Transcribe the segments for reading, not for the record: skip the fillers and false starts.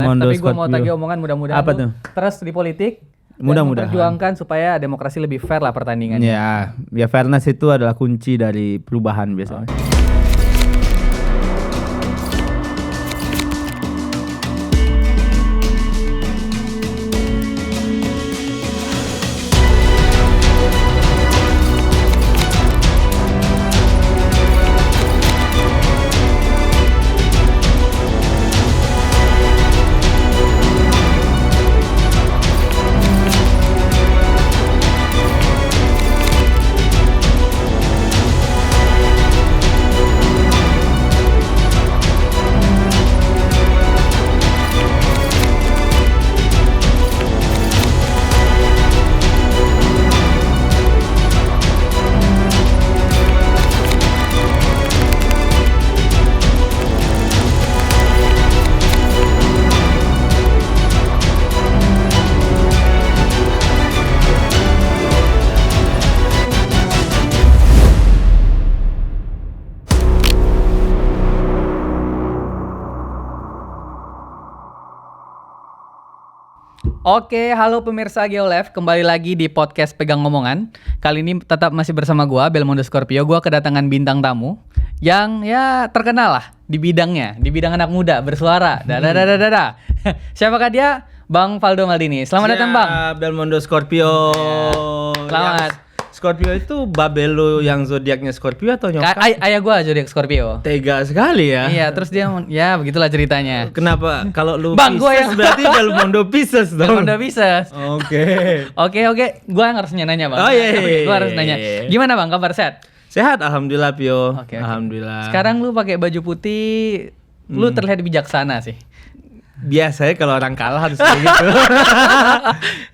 Mondo Tapi gue mau Scorpio. tagih omongan mudah-mudahan Apa lu tuh? terus di politik. Mudah-mudahan. Dan memperjuangkan supaya demokrasi lebih fair lah pertandingannya. Ya fairness itu adalah kunci dari perubahan biasanya. Oke, halo pemirsa GeoLive, kembali lagi di podcast Pegang Ngomongan. Kali ini tetap masih bersama gua, Belmondo Scorpio. Gua kedatangan bintang tamu yang ya terkenal lah di bidangnya, di bidang anak muda bersuara. Siapakah dia? Bang Valdo Maldini. Selamat datang, Bang. Belmondo Scorpio. Selamat. Scorpio itu babelo yang zodiaknya Scorpio atau nyokap? Ayah gua zodiak Scorpio. Tega sekali ya. Iya, terus dia ya begitulah ceritanya. Kenapa? Kalau lu Bang, gua Pisces yang- berarti Belmondo Pisces dong. Belmondo Pisces. Oke. Oke, gua yang harusnya nanya, Bang. Oh, iya. Gua harus nanya. Gimana, Bang? Kabar sehat? Sehat, alhamdulillah Pio. Oke. Alhamdulillah. Sekarang lu pakai baju putih, lu terlihat bijaksana sih. Biasanya kalau orang kalah harus kayak gitu.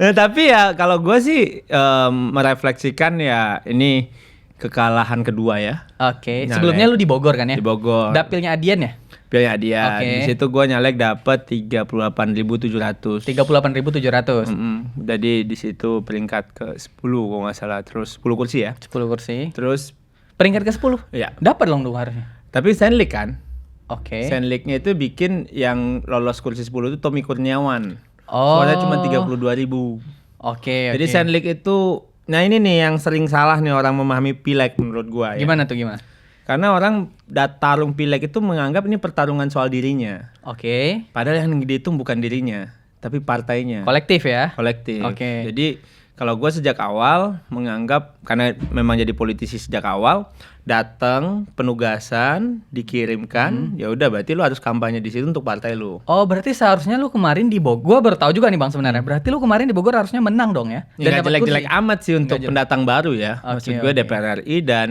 Nah, tapi ya kalau gue sih merefleksikan ya ini kekalahan kedua ya. Oke. Nyalek. Sebelumnya lu di Bogor kan ya? Di Bogor. Dapilnya Adian ya? Pilih dia. Oke. Di situ gue nyalek dapat 38.700. 38.700. Jadi di situ peringkat ke 10 kalau nggak salah. Terus 10 kursi ya. 10 kursi. Terus Peringkat ke-10. ya. Dapat dong harusnya. Tapi Senlik kan. Oke. Senliknya itu bikin yang lolos kursi 10 itu Tommy Kurniawan. Oh. Suaranya cuma 32.000. Oke. Jadi Senlik itu, nah ini nih yang sering salah nih orang memahami pileg menurut gua ya. Gimana tuh gimana? Karena orang tarung pileg itu menganggap ini pertarungan soal dirinya. Oke. Padahal yang dihitung bukan dirinya, tapi partainya. Kolektif ya? Kolektif. Oke. Jadi kalau gua sejak awal menganggap, karena memang jadi politisi sejak awal, datang penugasan dikirimkan, ya udah berarti lu harus kampanye di situ untuk partai lu. Oh, berarti seharusnya lu kemarin di Bogor. Gua baru tahu juga nih Bang sebenarnya. Berarti lu kemarin di Bogor harusnya menang dong ya? Nggak dapat jelek-jelek kursi. amat sih untuk Nggak jelek. pendatang baru ya. Maksud gue Oke. DPR RI dan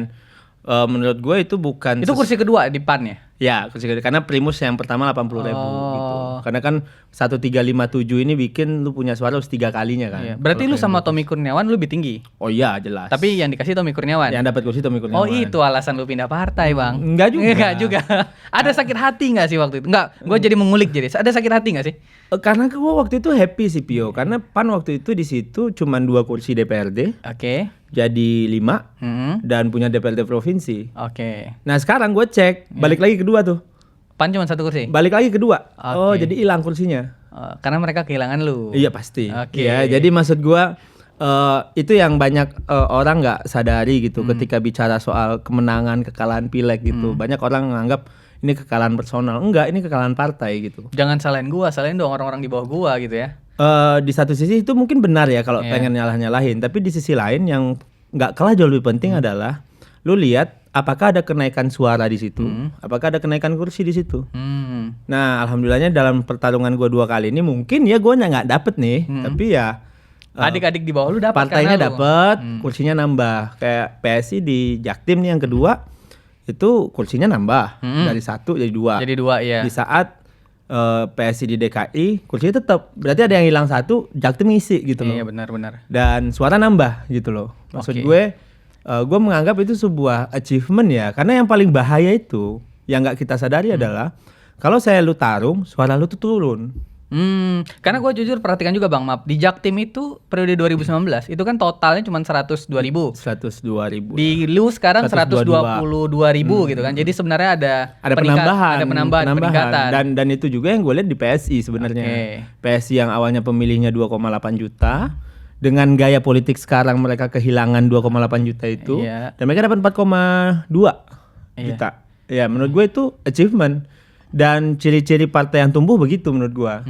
menurut gue itu bukan Itu kursi kedua di PAN ya? ya kursi kedua. Karena primus yang pertama 80.000 gitu. Oh. Karena kan 1357 ini bikin lu punya suara harus 3 kalinya kan. Iya. Berarti lu sama Tommy Kurniawan lu lebih tinggi. Oh iya jelas. Tapi yang dikasih Tommy Kurniawan. yang dapat kursi Tommy Kurniawan. Oh itu alasan lu pindah partai Bang? Enggak juga. Enggak juga. Ada sakit hati nggak sih waktu itu? Enggak, gue jadi mengulik jadi. Ada sakit hati nggak sih? Karena gue waktu itu happy sih Pio. Karena PAN waktu itu di situ cuma 2 kursi DPRD, Oke. jadi 5 Hmm. dan punya DPRD provinsi. Oke. Nah sekarang gue cek balik lagi kedua tuh. PAN cuma 1 kursi. Balik lagi kedua. Oke. Oh jadi hilang kursinya. Karena mereka kehilangan lu. Iya pasti. Oke. Ya, jadi maksud gua itu yang banyak orang nggak sadari gitu ketika bicara soal kemenangan kekalahan pileg gitu. Banyak orang menganggap ini kekalahan personal. Enggak, ini kekalahan partai gitu. Jangan salahin gua, salahin dong orang-orang di bawah gua gitu ya. Di satu sisi itu mungkin benar ya kalau Iya. pengen nyalah-nyalahin, tapi di sisi lain yang nggak kalah jauh lebih penting adalah lu lihat apakah ada kenaikan suara di situ, apakah ada kenaikan kursi di situ. Nah, alhamdulillahnya dalam pertarungan gua 2 kali ini mungkin ya gua nggak dapet nih, tapi ya Adik-adik di bawah lu dapat partainya karena lu. dapat, kursinya nambah. Kayak PSI di Jaktim nih yang kedua itu kursinya nambah dari 1 jadi 2. Jadi 2 ya. Di saat PSI di DKI kursinya tetap. Berarti ada yang hilang 1, Jaktim ngisi gitu loh. Iya benar-benar. Dan suara nambah gitu loh. Maksud Oke. gue menganggap itu sebuah achievement ya. Karena yang paling bahaya itu yang nggak kita sadari adalah kalau saya lu tarung, suara lu tuh turun. Karena gue jujur perhatikan juga Bang, maaf, di Jaktim itu periode 2019 itu kan totalnya cuma 102.000. 102.000. Di lu sekarang 122.000 gitu kan. Jadi sebenarnya ada peningkatan. Dan itu juga yang gue lihat di PSI sebenarnya. PSI yang awalnya pemilihnya 2,8 juta, dengan gaya politik sekarang mereka kehilangan 2,8 juta itu, dan mereka dapat 4,2 juta. Ya, menurut gue itu achievement. Dan ciri-ciri partai yang tumbuh begitu menurut gua.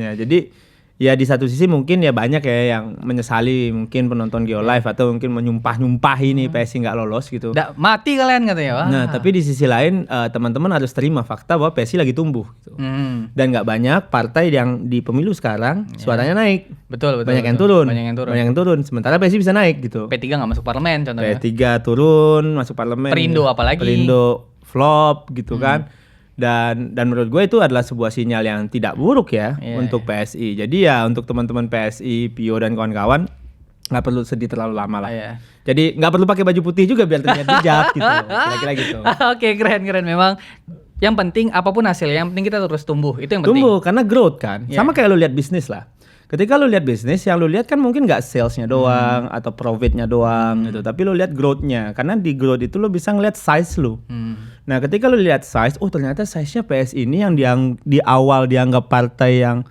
Ya, jadi ya di satu sisi mungkin ya banyak ya yang menyesali mungkin penonton Geolive atau mungkin menyumpah ini PSI nggak lolos gitu. Mati kalian katanya. Wah. Nah, tapi di sisi lain teman-teman harus terima fakta bahwa PSI lagi tumbuh gitu. Dan nggak banyak partai yang di pemilu sekarang suaranya naik. Betul. Banyak yang turun. Sementara PSI bisa naik gitu. P3 nggak masuk parlemen contohnya. P3 turun masuk parlemen. Perindo apalagi. Perindo flop gitu kan. Dan menurut gue itu adalah sebuah sinyal yang tidak buruk ya untuk PSI. Jadi ya untuk teman-teman PSI, Pio dan kawan-kawan nggak perlu sedih terlalu lama lah. Jadi nggak perlu pakai baju putih juga biar terlihat bijak gitu. Kira-kira gitu. Oke, keren. Memang yang penting apapun hasilnya, yang penting kita terus tumbuh. Itu yang penting. Tumbuh karena growth kan. Sama kayak lo lihat bisnis lah. Ketika lo lihat bisnis, yang lo lihat kan mungkin nggak salesnya doang atau profitnya doang gitu, tapi lo lihat growth-nya. Karena di growth itu lo bisa ngeliat size lo. Nah, ketika lo lihat size, oh ternyata size-nya PS ini yang di awal dianggap partai yang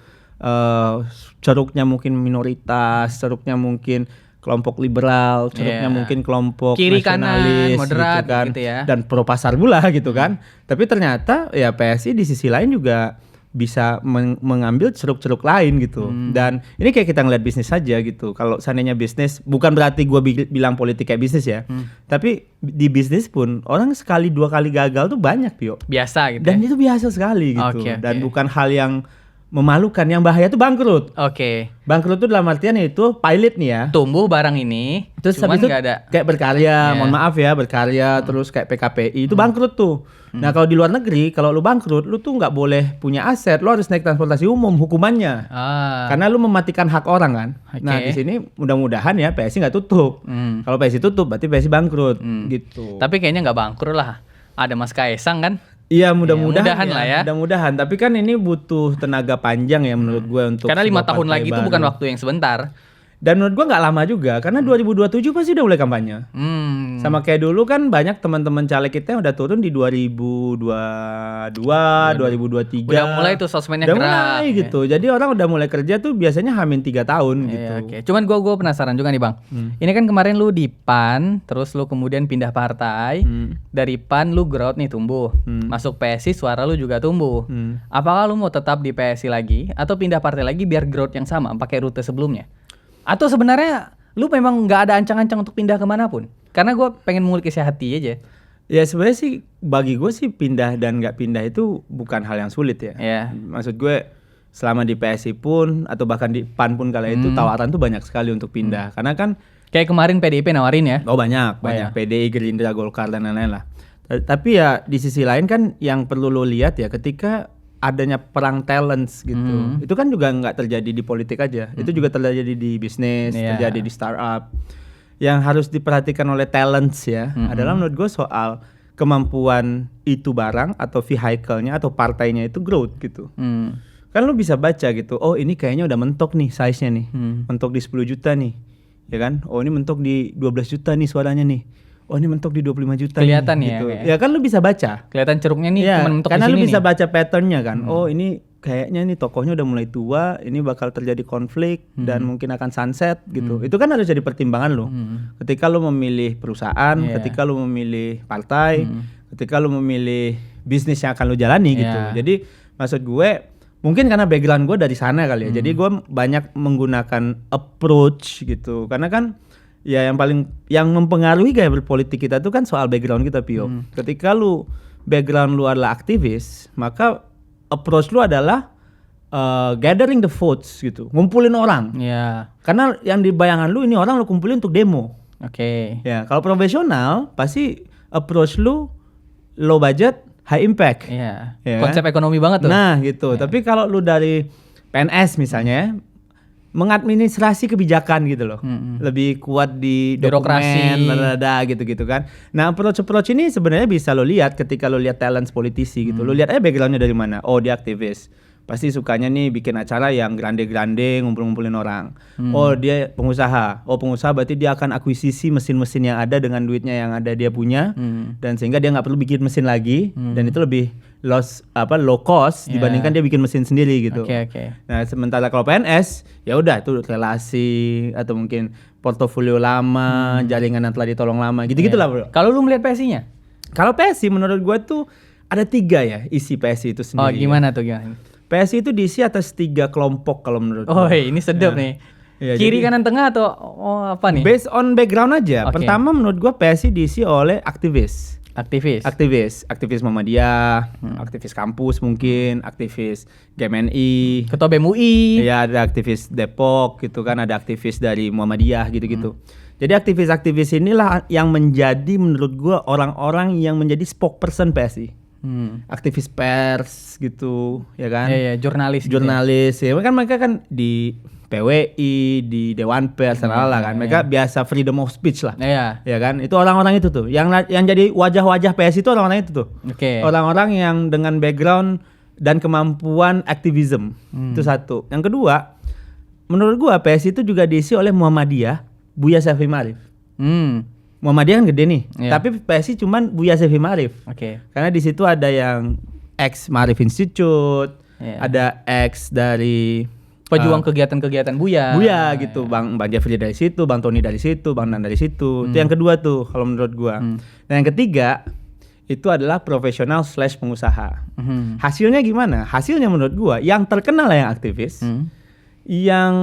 ceruknya mungkin minoritas, ceruknya mungkin kelompok liberal, ceruknya mungkin kelompok kiri nasionalis, kanan, moderat gitu kan, gitu ya. Dan pro pasar pula gitu kan. Tapi ternyata ya PSI di sisi lain juga bisa mengambil ceruk-ceruk lain gitu. Dan ini kayak kita ngeliat bisnis saja gitu. Kalau seandainya bisnis, bukan berarti gue bilang politik kayak bisnis ya. Tapi di bisnis pun orang sekali dua kali gagal tuh banyak, Pio. Biasa gitu. Dan itu biasa sekali gitu. Dan bukan hal yang memalukan. Yang bahaya tuh bangkrut. Bangkrut tuh dalam artian itu pilot nih ya. Tumbuh barang ini, terus cuman habis itu nggak ada. Kayak berkarya, mohon maaf ya, berkarya terus kayak PKPI itu bangkrut tuh. Nah, kalau di luar negeri, kalau lu bangkrut, lu tuh nggak boleh punya aset, lu harus naik transportasi umum hukumannya. Karena lu mematikan hak orang kan. Nah, di sini mudah-mudahan ya PSI nggak tutup. Kalau PSI tutup berarti PSI bangkrut gitu. Tapi kayaknya nggak bangkrut lah. Ada Mas Kaisang kan? Iya, mudah-mudahan lah ya. Mudah-mudahan, tapi kan ini butuh tenaga panjang ya menurut gue untuk. Karena 5 tahun lagi itu bukan waktu yang sebentar. Dan menurut gua nggak lama juga, karena 2027 pasti udah mulai kampanye. Sama kayak dulu kan banyak teman-teman caleg kita yang udah turun di 2022, 2023. Udah mulai tuh sosmednya gerak. Udah mulai gitu. Jadi orang udah mulai kerja tuh biasanya hamin 3 tahun gitu. Cuman gua penasaran juga nih Bang. Ini kan kemarin lu di PAN, terus lu kemudian pindah partai. Dari PAN lu growth nih tumbuh. Masuk PSI suara lu juga tumbuh. Apakah lu mau tetap di PSI lagi atau pindah partai lagi biar growth yang sama pakai rute sebelumnya? Atau sebenarnya lu memang nggak ada ancang-ancang untuk pindah kemanapun? Karena gue pengen mengulik isi hati aja. Ya sebenarnya sih bagi gue sih pindah dan nggak pindah itu bukan hal yang sulit ya. Maksud gue selama di PSI pun atau bahkan di PAN pun kala itu tawaran tuh banyak sekali untuk pindah. Karena kan kayak kemarin PDIP nawarin ya. Oh banyak. PDI, Gerindra, Golkar dan lain-lain lah. Tapi ya di sisi lain kan yang perlu lo lihat ya ketika adanya perang talents gitu. Itu kan juga nggak terjadi di politik aja. Itu juga terjadi di bisnis, terjadi di startup. Yang harus diperhatikan oleh talents ya adalah menurut gue soal kemampuan itu barang atau vehicle-nya atau partainya itu growth gitu. Kan lu bisa baca gitu. Oh, ini kayaknya udah mentok nih size-nya nih. Mentok di 10 juta nih. Ya kan? Oh, ini mentok di 12 juta nih suaranya nih. Oh, ini mentok di 25 juta kelihatan nih, ya, gitu. Ya kan lu bisa baca. Kelihatan ceruknya nih cuma mentok karena di sini. Karena lu bisa nih. baca patternnya kan. Oh, ini kayaknya nih tokohnya udah mulai tua, ini bakal terjadi konflik dan mungkin akan sunset gitu. Itu kan harus jadi pertimbangan lu. Ketika lu memilih perusahaan, ketika lu memilih partai, ketika lu memilih bisnis yang akan lu jalani gitu. Jadi maksud gue mungkin karena background gue dari sana kali ya. Jadi gue banyak menggunakan approach gitu. Karena kan ya yang mempengaruhi gaya berpolitik kita tuh kan soal background kita, Pio. Ketika lu background lu adalah aktivis, maka approach lu adalah gathering the votes gitu, ngumpulin orang. Karena yang di bayangan lu ini orang lu kumpulin untuk demo. Ya, kalau profesional pasti approach lu low budget, high impact. Ya, konsep ekonomi banget tuh. Nah, gitu. Tapi kalau lu dari PNS misalnya, mengadministrasi kebijakan gitu loh. Lebih kuat di birokrasi gitu kan. Nah, approach ini sebenarnya bisa lo lihat ketika lo lihat talents politisi gitu. Lo lihat aja backgroundnya dari mana. Oh, dia aktivis. pasti sukanya nih bikin acara yang grande-grande, ngumpul-ngumpulin orang. Oh dia pengusaha, pengusaha berarti dia akan akuisisi mesin-mesin yang ada dengan duitnya yang ada dia punya, dan sehingga dia nggak perlu bikin mesin lagi, dan itu lebih low cost dibandingkan dia bikin mesin sendiri gitu. Oke. Nah sementara kalau PNS ya udah itu relasi atau mungkin portofolio lama, jaringan yang telah ditolong lama, gitu-gitulah bro. Kalau lu melihat PSI-nya? Kalau PSI menurut gue tuh ada 3 ya isi PSI itu sendiri. Oh gimana tuh gimana? PSI itu diisi atas 3 kelompok kalau menurut Oh gue. ini sedap nih. Ya, Kiri jadi, kanan tengah atau apa nih? based on background aja. Oke. Pertama menurut gue PSI diisi oleh aktivis. Aktivis Muhammadiyah, aktivis kampus mungkin, aktivis GMNI. Ketua BEM UI. Ya ada aktivis Depok gitu kan, ada aktivis dari Muhammadiyah gitu-gitu. Jadi aktivis-aktivis inilah yang menjadi menurut gue orang-orang yang menjadi spokesperson PSI. Aktivis pers gitu ya kan. Iya, jurnalis. Jurnalis ya kan, mereka kan di PWI, di Dewan Pers kan. Mereka biasa freedom of speech lah. Iya. Ya kan? Itu orang-orang itu tuh. Yang jadi wajah-wajah PSI itu orang-orang itu tuh. Oke. Orang-orang yang dengan background dan kemampuan aktivisme. Itu satu. Yang kedua, menurut gua PSI itu juga diisi oleh Muhammadiyah, Buya Syafi'i Ma'arif. Muhammadiyah kan gede nih, tapi PSI cuman Buya Syafi'i Ma'arif. Oke. Karena di situ ada yang ex Ma'arif Institute, ada ex dari pejuang kegiatan-kegiatan Buya. Buya gitu, Bang Jeffrey dari situ, Bang Tony dari situ, Bang Nan dari situ. Itu yang kedua tuh kalau menurut gua. Dan yang ketiga itu adalah profesional / pengusaha. Hasilnya gimana? Hasilnya menurut gua yang terkenal yang aktivis, yang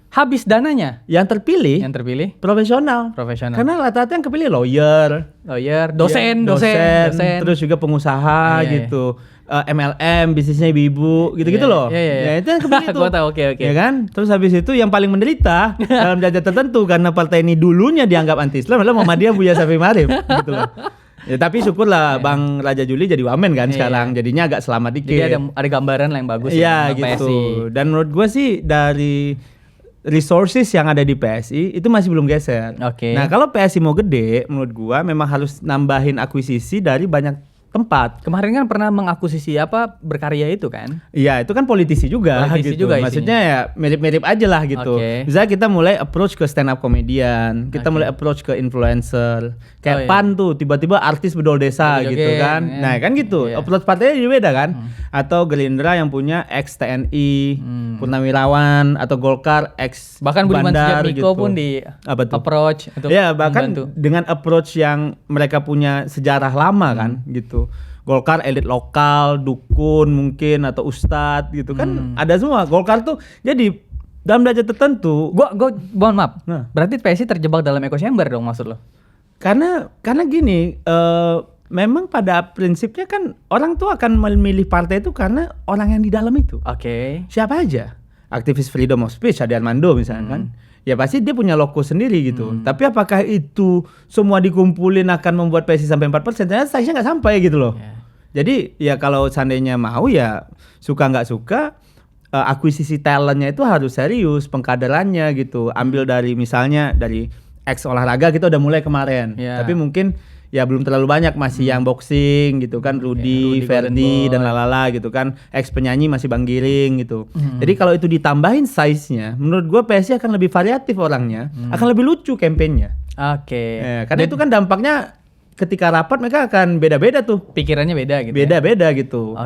habis dananya. Yang terpilih profesional. Karena rata-rata yang kepilih lawyer, dosen, terus juga pengusaha gitu. MLM, bisnisnya ibu-ibu, gitu-gitu loh. Ya itu yang kepilih tuh. Gua tahu, oke. Ya kan? Terus habis itu yang paling menderita dalam derajat tertentu karena partai ini dulunya dianggap anti-Islam adalah Muhammadiyah Buya Syafi'i Ma'arif gitu loh. Ya tapi syukurlah Bang Raja Juli jadi wamen kan sekarang. Jadinya agak selamat dikit. Jadi ada gambaran yang bagus ya gitu. PSI. Dan menurut gue sih dari resources yang ada di PSI itu masih belum geser. Nah kalau PSI mau gede, menurut gua memang harus nambahin akuisisi dari banyak tempat. Kemarin kan pernah mengakuisisi berkarya itu kan? Iya, itu kan politisi juga gitu. Maksudnya ya mirip-mirip aja lah gitu. Misalnya kita mulai approach ke stand up comedian, kita mulai approach ke influencer. Kayak PAN tuh tiba-tiba artis bedol desa gitu kan. Nah, kan gitu. Approach partainya juga beda kan? Atau Gerindra yang punya ex TNI, Purnawirawan, atau Golkar ex bahkan Budiman Sujatmiko gitu. Pun di approach untuk ya, bahkan dengan approach yang mereka punya sejarah lama kan gitu. Golkar elit lokal, dukun mungkin atau ustadz gitu kan ada semua. Golkar tuh jadi dalam derajat tertentu. Gua mohon maaf. Berarti PSI terjebak dalam echo chamber dong maksud lo? Karena gini, memang pada prinsipnya kan orang tuh akan memilih partai itu karena orang yang di dalam itu. Siapa aja? Aktivis freedom of speech, Ade Armando misalnya kan. Ya pasti dia punya lokus sendiri gitu. Tapi apakah itu semua dikumpulin akan membuat PSI sampai 4%? Ternyata size-nya nggak sampai gitu loh. Jadi ya kalau seandainya mau ya suka nggak suka, akuisisi talentnya itu harus serius, pengkaderannya gitu. Ambil dari misalnya dari ex olahraga kita udah mulai kemarin. Tapi mungkin ya belum terlalu banyak, masih yang boxing gitu kan, Rudy Ferdi dan lalala gitu kan, ex penyanyi masih Bang Giring gitu. Jadi kalau itu ditambahin size-nya, menurut gue PSI akan lebih variatif orangnya, akan lebih lucu kampanyenya. Karena itu kan dampaknya ketika rapat mereka akan beda-beda tuh. Pikirannya beda gitu. Beda-beda gitu.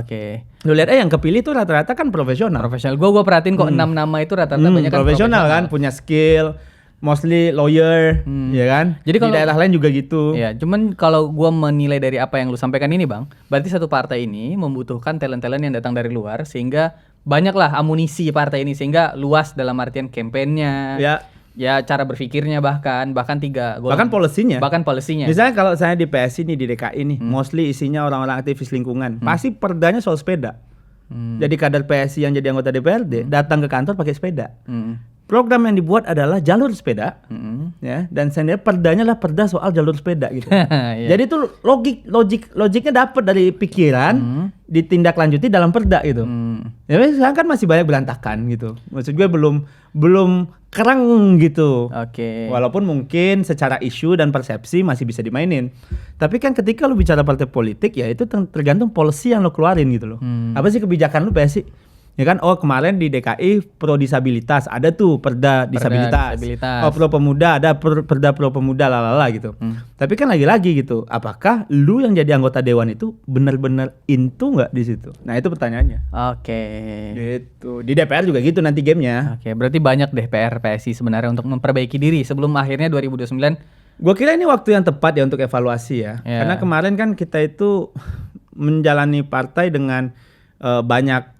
Lu lihat yang kepilih tuh rata-rata kan profesional. Gue perhatiin kok 6 nama itu rata-rata banyak kan profesional kan, punya skill. Mostly lawyer, ya kan? Jadi kalau di daerah lain juga gitu. Ya, cuman kalau gua menilai dari apa yang lu sampaikan ini, Bang, berarti satu partai ini membutuhkan talent-talent yang datang dari luar sehingga banyaklah amunisi partai ini sehingga luas dalam artian kampanyenya. Ya, cara berpikirnya bahkan bahkan polisinya. Misalnya kalau saya di PSI nih di DKI nih, mostly isinya orang-orang aktivis lingkungan. Pasti perdanya soal sepeda. Jadi kader PSI yang jadi anggota DPRD datang ke kantor pakai sepeda. Program yang dibuat adalah jalur sepeda, ya, dan saya lihat perdanya lah perda soal jalur sepeda gitu. Jadi itu logiknya dapat dari pikiran, ditindaklanjuti dalam perda gitu. Ya sekarang kan masih banyak berantakan gitu. Maksud gue belum kerang gitu. Walaupun mungkin secara isu dan persepsi masih bisa dimainin. Tapi kan ketika lu bicara partai politik ya itu tergantung policy yang lu keluarin gitu loh. Apa sih kebijakan lu PSI? Ya kan, oh kemarin di DKI pro disabilitas ada tuh perda disabilitas. Oh pro pemuda ada perda pro pemuda lalala gitu. Tapi kan lagi-lagi gitu, apakah lu yang jadi anggota dewan itu benar-benar into nggak di situ? Nah itu pertanyaannya. Oke. Gitu. Di DPR juga gitu nanti gamenya. Oke, berarti banyak deh PR PSI sebenarnya untuk memperbaiki diri sebelum akhirnya 2029. Gue kira ini waktu yang tepat ya untuk evaluasi ya. Karena kemarin kan kita itu menjalani partai dengan banyak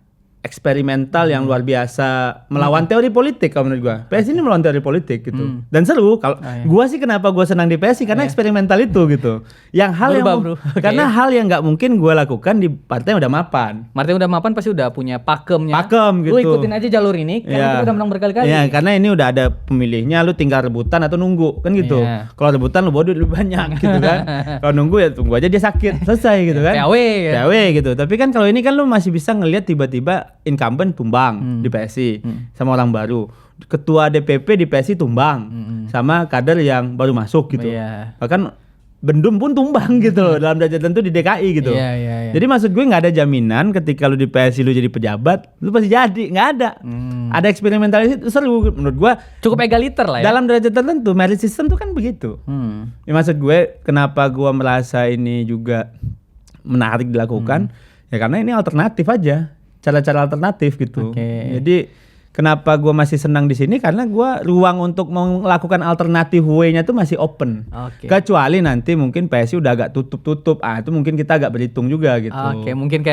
eksperimental yang luar biasa melawan teori politik kalau menurut gua. PSI ini melawan teori politik gitu. Dan seru kalau gua sih kenapa gua senang di PSI karena eksperimental itu gitu. Yang hal karena hal yang nggak mungkin gua lakukan di partai yang udah mapan. Partai udah mapan pasti udah punya pakemnya. Pakem gitu. Lu ikutin aja jalur ini karena kita udah menang berkali-kali. Iya, karena ini udah ada pemilihnya, lu tinggal rebutan atau nunggu kan gitu. Kalau rebutan lu bawa duit lebih banyak gitu kan. Kalau nunggu ya tunggu aja dia sakit, selesai gitu kan. PAW gitu. Tapi kan kalau ini kan lu masih bisa ngelihat tiba-tiba incumbent tumbang di PSI sama orang baru, ketua DPP di PSI tumbang sama kader yang baru masuk gitu, bahkan bendum pun tumbang gitu loh dalam derajat tertentu di DKI gitu. Jadi maksud gue nggak ada jaminan ketika lu di PSI lu jadi pejabat lu pasti jadi, nggak ada. Ada eksperimental itu seru menurut gue, cukup egaliter lah ya. Dalam derajat tertentu merit system tuh kan begitu. Ya maksud gue kenapa gue merasa ini juga menarik dilakukan ya karena ini alternatif aja. Cara-cara alternatif gitu. Jadi kenapa gue masih senang di sini karena gue ruang untuk melakukan alternatif way-nya tuh masih open. Kecuali nanti mungkin PSI udah agak tutup-tutup. Itu mungkin kita agak berhitung juga gitu. Mungkin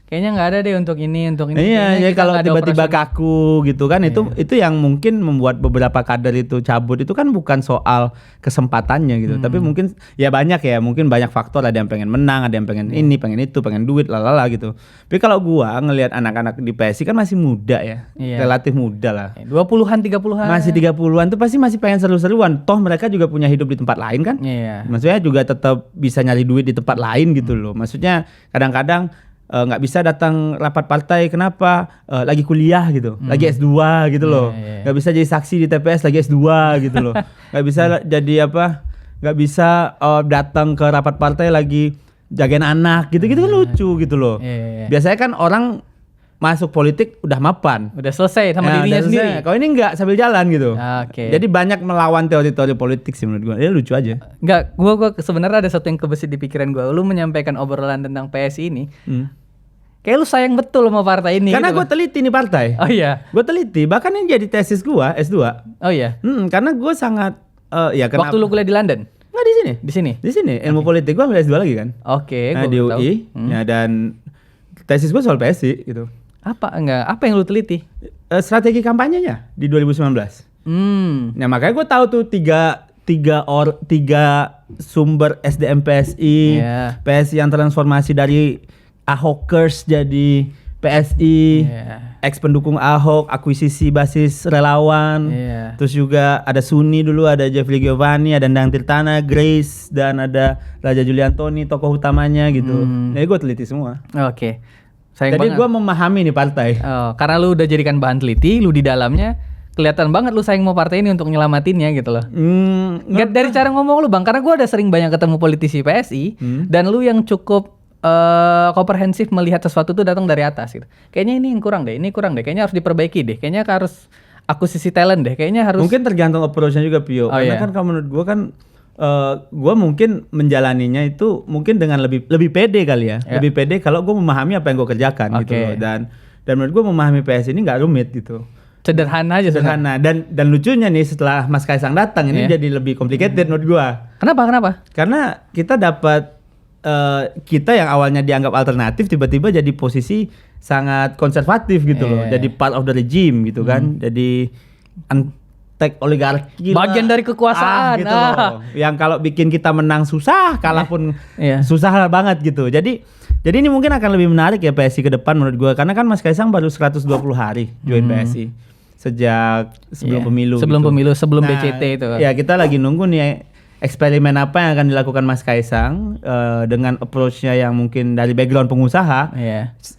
kayaknya nggak ada deh untuk ini. Iya, ya kalau tiba-tiba kaku gitu kan itu yang mungkin membuat beberapa kader itu cabut itu kan bukan soal kesempatannya gitu, tapi mungkin ya banyak ya, mungkin banyak faktor, ada yang pengen menang, ada yang pengen ini, pengen itu, pengen duit lalala gitu. Tapi kalau gua ngelihat anak-anak di PSI kan masih muda ya, relatif muda lah. 20-an, 30-an. Masih 30-an tuh pasti masih pengen seru-seruan. Toh mereka juga punya hidup di tempat lain kan? Maksudnya juga tetap bisa nyari duit di tempat lain gitu loh. Maksudnya kadang-kadang nggak bisa datang rapat partai kenapa lagi kuliah gitu, lagi S2 gitu loh, nggak bisa jadi saksi di TPS lagi S2 gitu loh, nggak bisa jadi nggak bisa datang ke rapat partai lagi jagain anak gitu-gitu kan lucu gitu loh. Biasanya kan orang masuk politik udah mapan, udah selesai sama dirinya sendiri. Kalau ini enggak, sambil jalan gitu. Jadi banyak melawan teori-teori politik sih menurut gue. Ini lucu aja. Enggak, gue sebenarnya ada satu yang kebesit di pikiran gue. Lu menyampaikan obrolan tentang PSI ini. Kayak lu sayang betul sama partai ini. Karena gitu gue teliti nih partai. Oh iya. Gue teliti, bahkan ini jadi tesis gue S2. Oh iya. Karena gue sangat kenapa? Waktu lu kuliah di London? Enggak di sini. Di sini. Di sini. Ilmu politik gue ambil S2 lagi kan. Nah, di UI. Ya, dan tesis gue soal PSI gitu. Apa yang lu teliti? Strategi kampanyenya di 2019. Nah makanya gue tahu tuh tiga sumber SDM PSI, PSI yang transformasi dari Ahokers jadi PSI, ex pendukung Ahok, akuisisi basis relawan, terus juga ada Suni dulu, ada Jeffrey Giovanni, ada Endang Tirtana, Grace, dan ada Raja Juliantoni tokoh utamanya gitu. Jadi gue teliti semua. Jadi gue memahami nih partai. Karena lu udah jadikan bahan teliti, lu di dalamnya kelihatan banget lu sayang mau partai ini untuk nyelamatinnya gitu loh. Nggak dari cara ngomong lu bang, karena gue udah sering banyak ketemu politisi PSI dan lu yang cukup komprehensif melihat sesuatu tuh datang dari atas gitu. Kayaknya ini kurang deh, kayaknya harus diperbaiki deh, kayaknya harus akuisisi talent deh, kayaknya harus. Mungkin tergantung approach-nya juga Pio. Karena kan kalau menurut gue kan gue mungkin menjalaninya itu mungkin dengan lebih pede kali ya, lebih pede kalau gue memahami apa yang gue kerjakan gitu loh. Dan menurut gue memahami PS ini nggak rumit gitu, sederhana. Dan lucunya nih setelah Mas Kaisang datang ini jadi lebih complicated menurut gue. Kenapa? Karena kita dapat kita yang awalnya dianggap alternatif tiba-tiba jadi posisi sangat konservatif gitu loh, jadi part of the regime gitu kan, jadi tek oligarki bagian dari kekuasaan gitu loh. Yang kalau bikin kita menang susah, kalah pun susah banget gitu. Jadi ini mungkin akan lebih menarik ya PSI ke depan menurut gue, karena kan Mas Kaisang baru 120 hari join PSI sejak sebelum pemilu. Sebelum BCT itu. Ya kita lagi nunggu nih eksperimen apa yang akan dilakukan Mas Kaisang dengan approach-nya yang mungkin dari background pengusaha.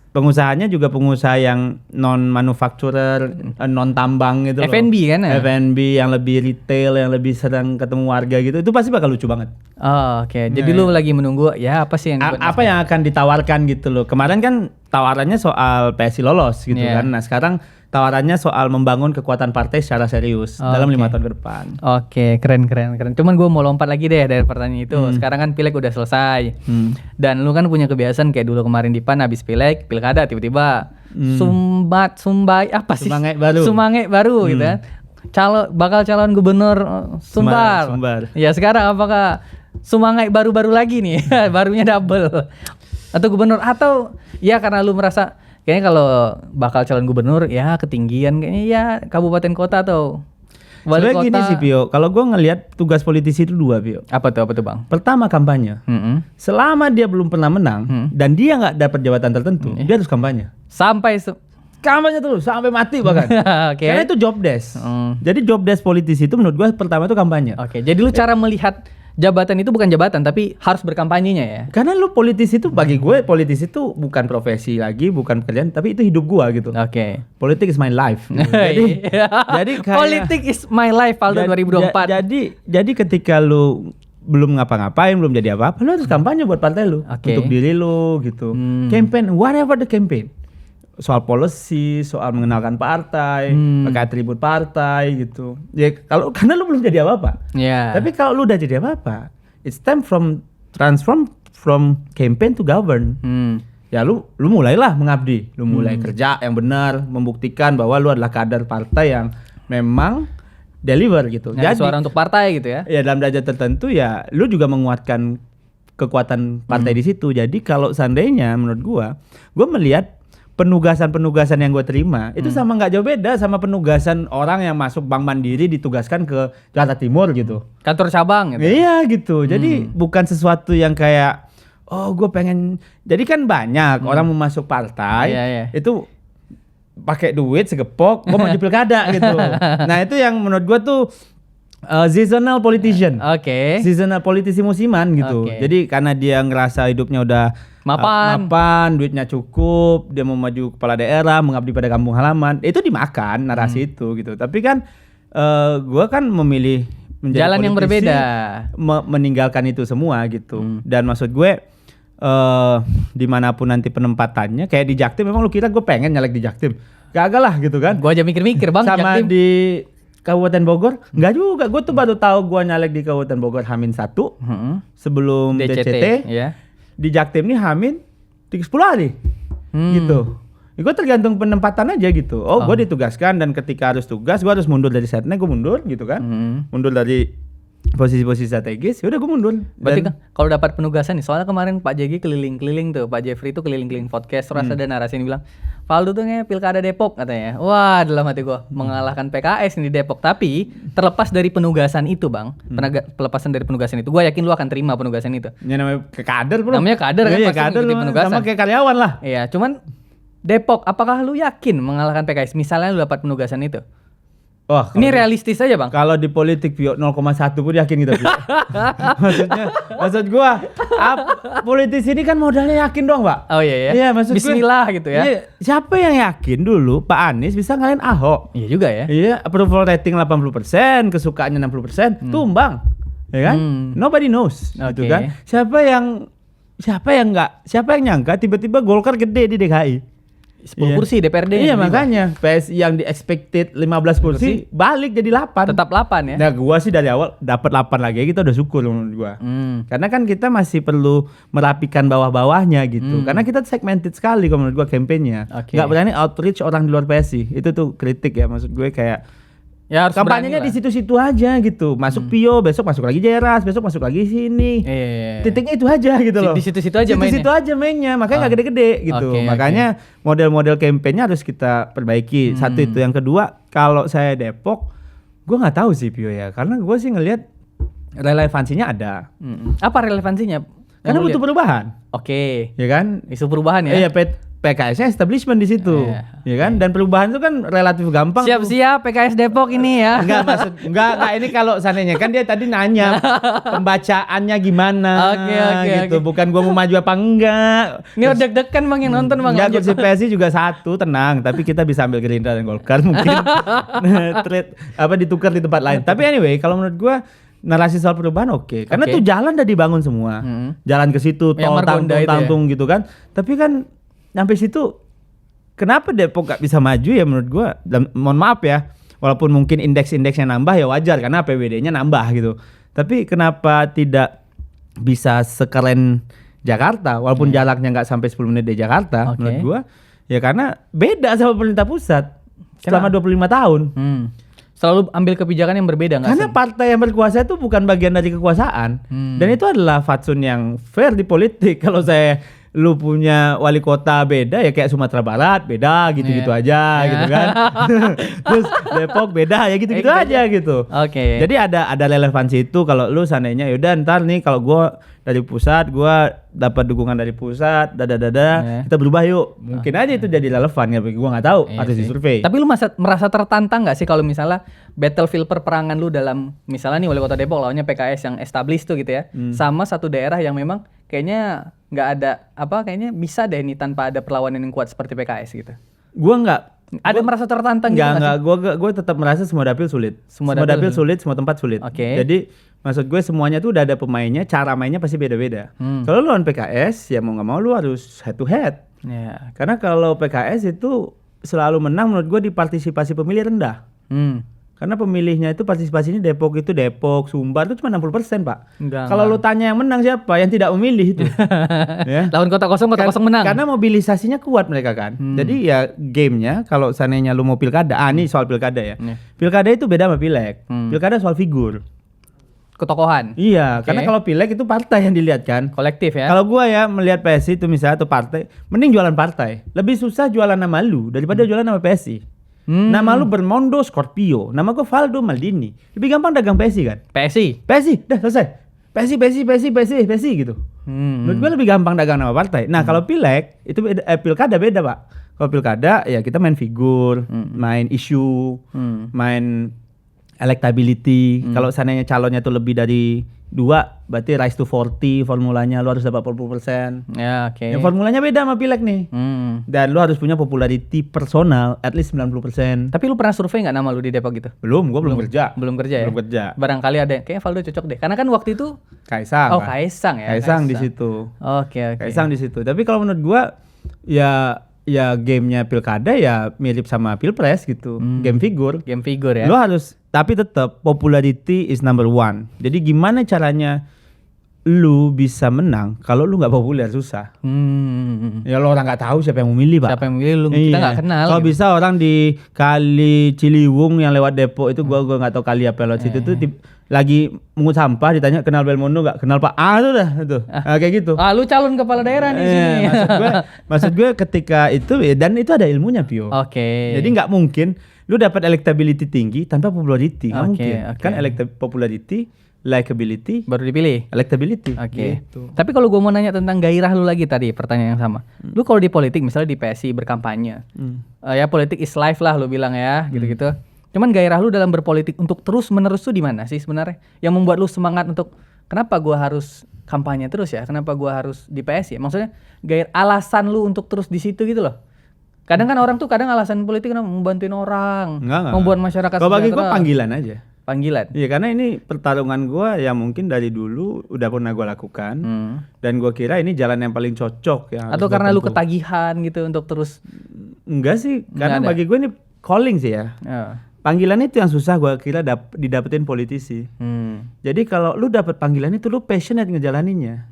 pengusahanya juga pengusaha yang non manufacturer, non tambang gitu loh. F&B kan ya? F&B yang lebih retail, yang lebih sering ketemu warga gitu. Itu pasti bakal lucu banget. Oh, oke. Jadi lu lagi menunggu ya apa sih yang Apa yang akan ditawarkan gitu loh. Kemarin kan tawarannya soal PSI lolos gitu kan. Nah, sekarang tawarannya soal membangun kekuatan partai secara serius dalam 5 tahun ke depan. Oke, keren. Cuman gue mau lompat lagi deh dari pertanyaan itu. Sekarang kan pileg udah selesai. Dan lu kan punya kebiasaan kayak dulu kemarin di PAN habis pileg, pilkada tiba-tiba Sumbai apa sih? Sumange baru gitu kan. Bakal calon gubernur Sumbar. Ya sekarang apakah Sumange baru-baru lagi nih? Barunya double. Atau gubernur atau ya karena lu merasa kayaknya kalau bakal calon gubernur ya ketinggian kayaknya ya kabupaten kota atau wali kota. Gini sih Pio, kalau gue ngelihat tugas politisi itu 2 Pio. Apa tuh Bang? Pertama kampanye. Selama dia belum pernah menang dan dia nggak dapat jabatan tertentu, dia harus kampanye. Kampanye terus sampai mati bahkan. Karena itu job desk. Jadi job desk politisi itu menurut gue pertama itu kampanye. Jadi lu cara melihat jabatan itu bukan jabatan tapi harus berkampanyenya ya. Karena lu politisi itu bagi gue politisi itu bukan profesi lagi, bukan pekerjaan, tapi itu hidup gua gitu. Politik is my life. Gitu. jadi kayak, politik is my life Valdo 2024. Jadi ketika lu belum ngapa-ngapain, belum jadi apa-apa, lu harus kampanye buat partai lu, untuk diri lu gitu. Campaign, whatever the campaign. Soal policy, soal mengenalkan partai, pakai atribut partai gitu. Ya karena lu belum jadi apa-apa. Tapi kalau lu udah jadi apa-apa, it's time transform from campaign to govern. Ya lu mulailah mengabdi, lu mulai kerja yang benar, membuktikan bahwa lu adalah kader partai yang memang deliver gitu. Jadi suara untuk partai gitu ya. Ya dalam derajat tertentu ya lu juga menguatkan kekuatan partai di situ. Jadi kalau seandainya menurut gua melihat penugasan yang gue terima itu sama nggak jauh beda sama penugasan orang yang masuk Bank Mandiri ditugaskan ke Jakarta Timur gitu. Kantor cabang gitu. Iya gitu. Jadi bukan sesuatu yang kayak gue pengen. Jadi kan banyak orang mau masuk partai itu pakai duit segepok, gue mau pilkada gitu. Nah itu yang menurut gue tuh seasonal politician. Seasonal politisi musiman gitu. Jadi karena dia ngerasa hidupnya udah mapan, duitnya cukup, dia mau maju kepala daerah, mengabdi pada kampung halaman, itu dimakan narasi itu gitu. Tapi kan gue kan memilih menjadi jalan yang berbeda, meninggalkan itu semua gitu. Dan maksud gue dimanapun nanti penempatannya, kayak di Jaktim, memang lu kira gue pengen nyalek di Jaktim? Kagak lah gitu kan. Gue aja mikir-mikir Bang. Sama Jaktim. Di Kabupaten Bogor, enggak juga. Gue tuh baru tahu gue nyalek di Kabupaten Bogor H-1 sebelum DCT. Di Jaktim nih Hamin 10 hari gitu. Gue tergantung penempatan aja gitu. Gue ditugaskan dan ketika harus tugas gue harus mundur dari setnya, gue mundur gitu kan. Mundur dari posisi-posisi strategis, ya udah gue mundur. Berarti kalau dapat penugasan nih, soalnya kemarin Pak JG keliling-keliling tuh, Pak Jeffrey tuh keliling-keliling podcast, terus ada narasi yang bilang, Valdo tuh nge pilkada Depok katanya. Wah, dalam hati gue mengalahkan PKS nih di Depok. Tapi terlepas dari penugasan itu Bang, pelepasan dari penugasan itu, gue yakin lu akan terima penugasan itu. Ya namanya kader bro. Namanya kader kan, pasti kader penugasan. Sama kayak karyawan lah. Iya, cuman Depok, apakah lu yakin mengalahkan PKS? Misalnya lu dapat penugasan itu. Ini realistis aja Bang. Kalau di politik Pio 0,1 pun yakin kita Pio. Maksud gua politisi ini kan modalnya yakin doang Pak. Oh iya ya. Iya maksud Bismillah gitu ya. Iya, siapa yang yakin dulu Pak Anies bisa ngalahin Ahok? Iya juga ya. Iya, approval rating 80%, kesukaannya 60%, tumbang. Ya kan? Nobody knows gitu kan. Siapa yang nyangka tiba-tiba Golkar gede di DKI. 10 kursi DPRD. Iya makanya PSI yang di expected 15 kursi balik jadi 8. Tetap 8 ya. Nah gua sih dari awal dapat 8 lagi, kita udah syukur menurut gua. Karena kan kita masih perlu merapikan bawah-bawahnya gitu. Karena kita segmented sekali kalau menurut gua kampanyenya. Gak berani outreach orang di luar PSI. Itu tuh kritik ya, maksud gue kayak ya harus kampanyenya di situ-situ aja gitu. Masuk Pio, besok masuk lagi Jeras, besok masuk lagi sini. Titiknya itu aja gitu loh. Di situ-situ aja mainnya. Situ-situ aja mainnya, makanya nggak gede-gede gitu. Makanya model-model kampanyenya harus kita perbaiki. Satu itu, yang kedua, kalau saya Depok, gue nggak tahu sih Pio ya, karena gue sih ngelihat relevansinya ada. Apa relevansinya? Karena butuh perubahan. Ya kan? Isu perubahan ya. Iya, PKS-nya establishment di situ, ya kan? Dan perubahan itu kan relatif gampang. Siap-siap PKS Depok ini ya. Enggak ini kalau seandainya kan dia tadi nanya pembacaannya gimana, gitu. Bukan gua mau maju apa enggak. Ini udah deg-degan Bang yang nonton Bang. Enggak, kursi PSI juga satu, tenang. Tapi kita bisa ambil Gerindra dan Golkar mungkin trade ditukar di tempat lain. Tapi anyway, kalau menurut gua narasi soal perubahan oke. Karena tuh jalan udah dibangun semua. Jalan ke situ, tol tangtung gitu kan. Tapi kan sampai situ kenapa Depok gak bisa maju ya menurut gua? Dan, mohon maaf ya, walaupun mungkin indeks-indeksnya nambah ya wajar karena APBD-nya nambah gitu. Tapi kenapa tidak bisa sekeren Jakarta walaupun jaraknya nggak sampai 10 menit dari Jakarta? Menurut gua ya karena beda sama pemerintah pusat selama 25 tahun. Selalu ambil kebijakan yang berbeda nggak? Karena partai yang berkuasa itu bukan bagian dari kekuasaan. Dan itu adalah fatsun yang fair di politik. Kalau lu punya wali kota beda ya kayak Sumatera Barat beda gitu-gitu aja gitu kan. Terus Depok beda ya gitu-gitu aja gitu. Oke. Jadi ada relevansi itu kalau lu seandainya yaudah ntar nih kalau gua dari pusat gua dapat dukungan dari pusat kita berubah yuk. Mungkin aja itu jadi relevan ya bagi gua nggak tahu harus disurvei. Tapi lu merasa tertantang nggak sih kalau misalnya battlefield perperangan lu dalam misalnya nih wali kota Depok lawannya PKS yang established tuh gitu ya. Sama satu daerah yang memang kayaknya nggak ada kayaknya bisa deh nih tanpa ada perlawanan yang kuat seperti PKS gitu. Gua nggak ada merasa tertantang gitu nggak gue tetap merasa semua dapil sulit. Semua dapil sulit, semua tempat sulit. Jadi maksud gue semuanya tuh udah ada pemainnya, cara mainnya pasti beda-beda. Kalau lu lawan PKS ya mau nggak mau lu harus head to head. Karena kalau PKS itu selalu menang menurut gue di partisipasi pemilih rendah. Karena pemilihnya itu partisipasinya Depok, Sumbar itu cuma 60%, Pak. Kalau lu tanya yang menang siapa? Yang tidak memilih itu. Ya. Lawan kota kosong menang. Karena mobilisasinya kuat mereka kan. Jadi ya gamenya kalau seandainya lu mau pilkada, ini soal pilkada ya. Pilkada itu beda sama pileg. Pilkada soal figur. Ketokohan. Iya, karena kalau pileg itu partai yang dilihat kan. Kolektif ya. Kalau gua ya melihat PSI itu misalnya atau partai, mending jualan partai. Lebih susah jualan nama lu daripada jualan nama PSI. Nama lu Bermondo Scorpio, nama gue Valdo Maldini. Lebih gampang dagang PSI kan? PSI, dah selesai. PSI gitu. Menurut gue lebih gampang dagang nama partai. Nah kalau pileg itu pilkada beda Pak. Kalau pilkada ya kita main figur, main isu, main electability. Kalau seandainya calonnya tuh lebih dari 2, berarti rise to 40 formulanya lu harus dapat 40%. Ya, oke. Ya, formulanya beda sama pileg nih. Dan lu harus punya popularity personal at least 90%. Tapi lu pernah survei enggak nama lu di Depok gitu? Gua belum kerja. Belum kerja ya? Barangkali ada kayaknya Valdo cocok deh. Karena kan waktu itu Kaisang. Oh, Kaisang ya. Kaisang di situ. Oke. Kaisang di situ. Tapi kalau menurut gua ya gamenya pilkada ya mirip sama pilpres gitu. Game figur ya. Lu harus tapi tetap popularity is number one. Jadi gimana caranya lu bisa menang kalau lu nggak populer susah. Ya lo orang nggak tahu siapa yang memilih Pak. Siapa yang memilih lu kita nggak kenal. Kalau gitu. Bisa orang di Kali Ciliwung yang lewat Depok itu gua nggak tahu kali apa lewat situ tuh lagi mungut sampah ditanya kenal Belmondo nggak kenal Pak itu dah itu kayak gitu. Lu calon kepala daerah di sini. Maksud gue ketika itu dan itu ada ilmunya Pio. Jadi nggak mungkin lu dapat electability tinggi tanpa popularity nggak mungkin. Kan popularity, likability baru dipilih electability. Gitu. Tapi kalau gue mau nanya tentang gairah lu lagi tadi pertanyaan yang sama. Lu kalau di politik misalnya di PSI berkampanye, ya politik is life lah lu bilang ya gitu-gitu. Cuman gairah lu dalam berpolitik untuk terus menerus tuh di mana sih sebenarnya? Yang membuat lu semangat untuk kenapa gua harus kampanye terus ya? Kenapa gua harus di PSI? Maksudnya alasan lu untuk terus di situ gitu loh. Kadang kan orang tuh alasan politik kan mau bantuin orang, membuat masyarakat. Kalau bagi gua panggilan aja. Panggilan. Iya karena ini pertarungan gua yang mungkin dari dulu udah pernah gua lakukan dan gua kira ini jalan yang paling cocok ya. Atau karena lu ketagihan gitu untuk terus? Enggak sih, karena bagi gua ini calling sih ya. Panggilan itu yang susah gue kira didapetin politisi. Jadi kalau lu dapet panggilan itu lu passionate ngejalaninnya.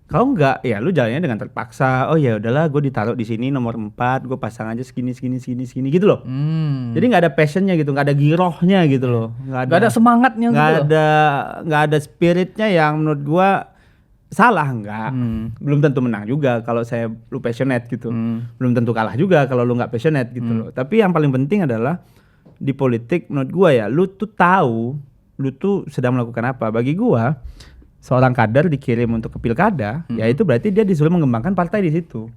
Kalau enggak ya lu jalannya dengan terpaksa. Oh ya udahlah gue ditaruh di sini nomor 4, gue pasang aja segini gitu loh. Jadi nggak ada passionnya gitu, nggak ada girohnya gitu loh. Nggak ada semangatnya gitu. Nggak ada spiritnya yang menurut gue salah enggak. Belum tentu menang juga kalau lu passionate gitu. Belum tentu kalah juga kalau lu nggak passionate gitu loh. Tapi yang paling penting adalah di politik menurut gua ya lu tuh tahu lu tuh sedang melakukan apa. Bagi gua seorang kader dikirim untuk ke pilkada, ya itu berarti dia disuruh mengembangkan partai di situ.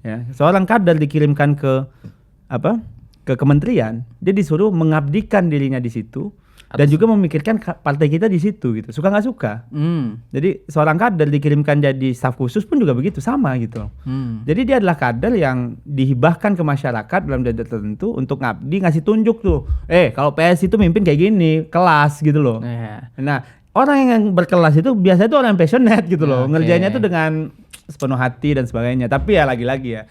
Ya, seorang kader dikirimkan ke ke kementerian, dia disuruh mengabdikan dirinya di situ dan juga memikirkan partai kita di situ gitu. Suka nggak suka. Jadi seorang kader dikirimkan jadi staf khusus pun juga begitu, sama gitu. Jadi dia adalah kader yang dihibahkan ke masyarakat dalam dada tertentu untuk ngabdi, ngasih tunjuk tuh. Kalau PS itu mimpin kayak gini, kelas gitu loh. Nah, orang yang berkelas itu biasanya tuh orang yang passionate gitu loh. Ngerjainnya tuh dengan sepenuh hati dan sebagainya. Tapi ya lagi-lagi ya,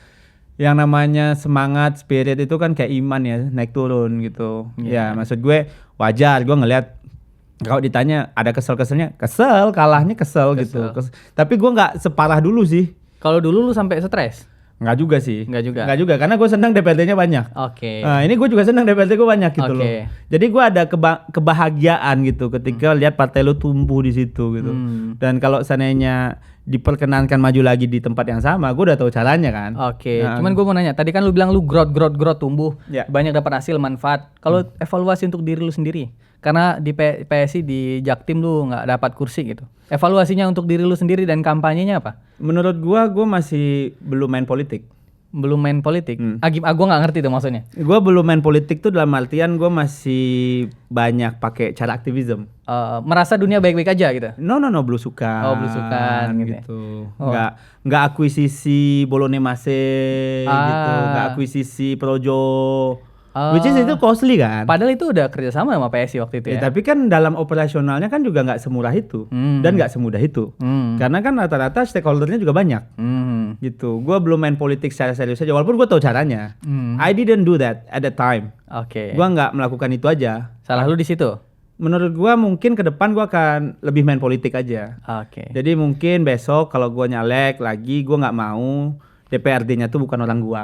yang namanya semangat, spirit itu kan kayak iman ya, naik turun gitu. Ya maksud gue wajar gue ngelihat kalau ditanya ada kesel-keselnya, kalahnya kesel gitu. Tapi gue nggak separah dulu sih. Kalau dulu lu sampai stres? Nggak juga sih. Nggak juga, karena gue senang DPRD-nya banyak. Nah, ini gue juga senang DPRD gue banyak gitu loh. Jadi gue ada kebahagiaan gitu ketika lihat partai lu tumbuh di situ gitu. Dan kalau seandainya diperkenankan maju lagi di tempat yang sama, gue udah tahu caranya kan. Cuman gue mau nanya, tadi kan lu bilang lu growth tumbuh, banyak dapat hasil manfaat. Kalau evaluasi untuk diri lu sendiri, karena di PSI di Jaktim lu nggak dapat kursi gitu. Evaluasinya untuk diri lu sendiri dan kampanyenya apa? Menurut gue masih belum main politik. Belum main politik? Gue nggak ngerti tuh maksudnya. Gue belum main politik tuh dalam artian gue masih banyak pakai cara aktivisme. Merasa dunia baik-baik aja gitu? No, belusukan. Belusukan gitu. Nggak akuisisi Bolone Mase gitu. Nggak akuisisi Projo. Which is itu costly kan. Padahal itu udah kerjasama sama PSI waktu itu ya. Tapi kan dalam operasionalnya kan juga nggak semurah itu dan nggak semudah itu. Karena kan rata-rata stakeholdernya juga banyak. Gitu. Gue belum main politik secara serius aja walaupun gue tahu caranya. I didn't do that at the time. Gue nggak melakukan itu aja. Salah lu di situ? Menurut gue mungkin ke depan gue akan lebih main politik aja. Jadi mungkin besok kalau gue nyalek lagi, gue nggak mau DPRD-nya tuh bukan orang gue.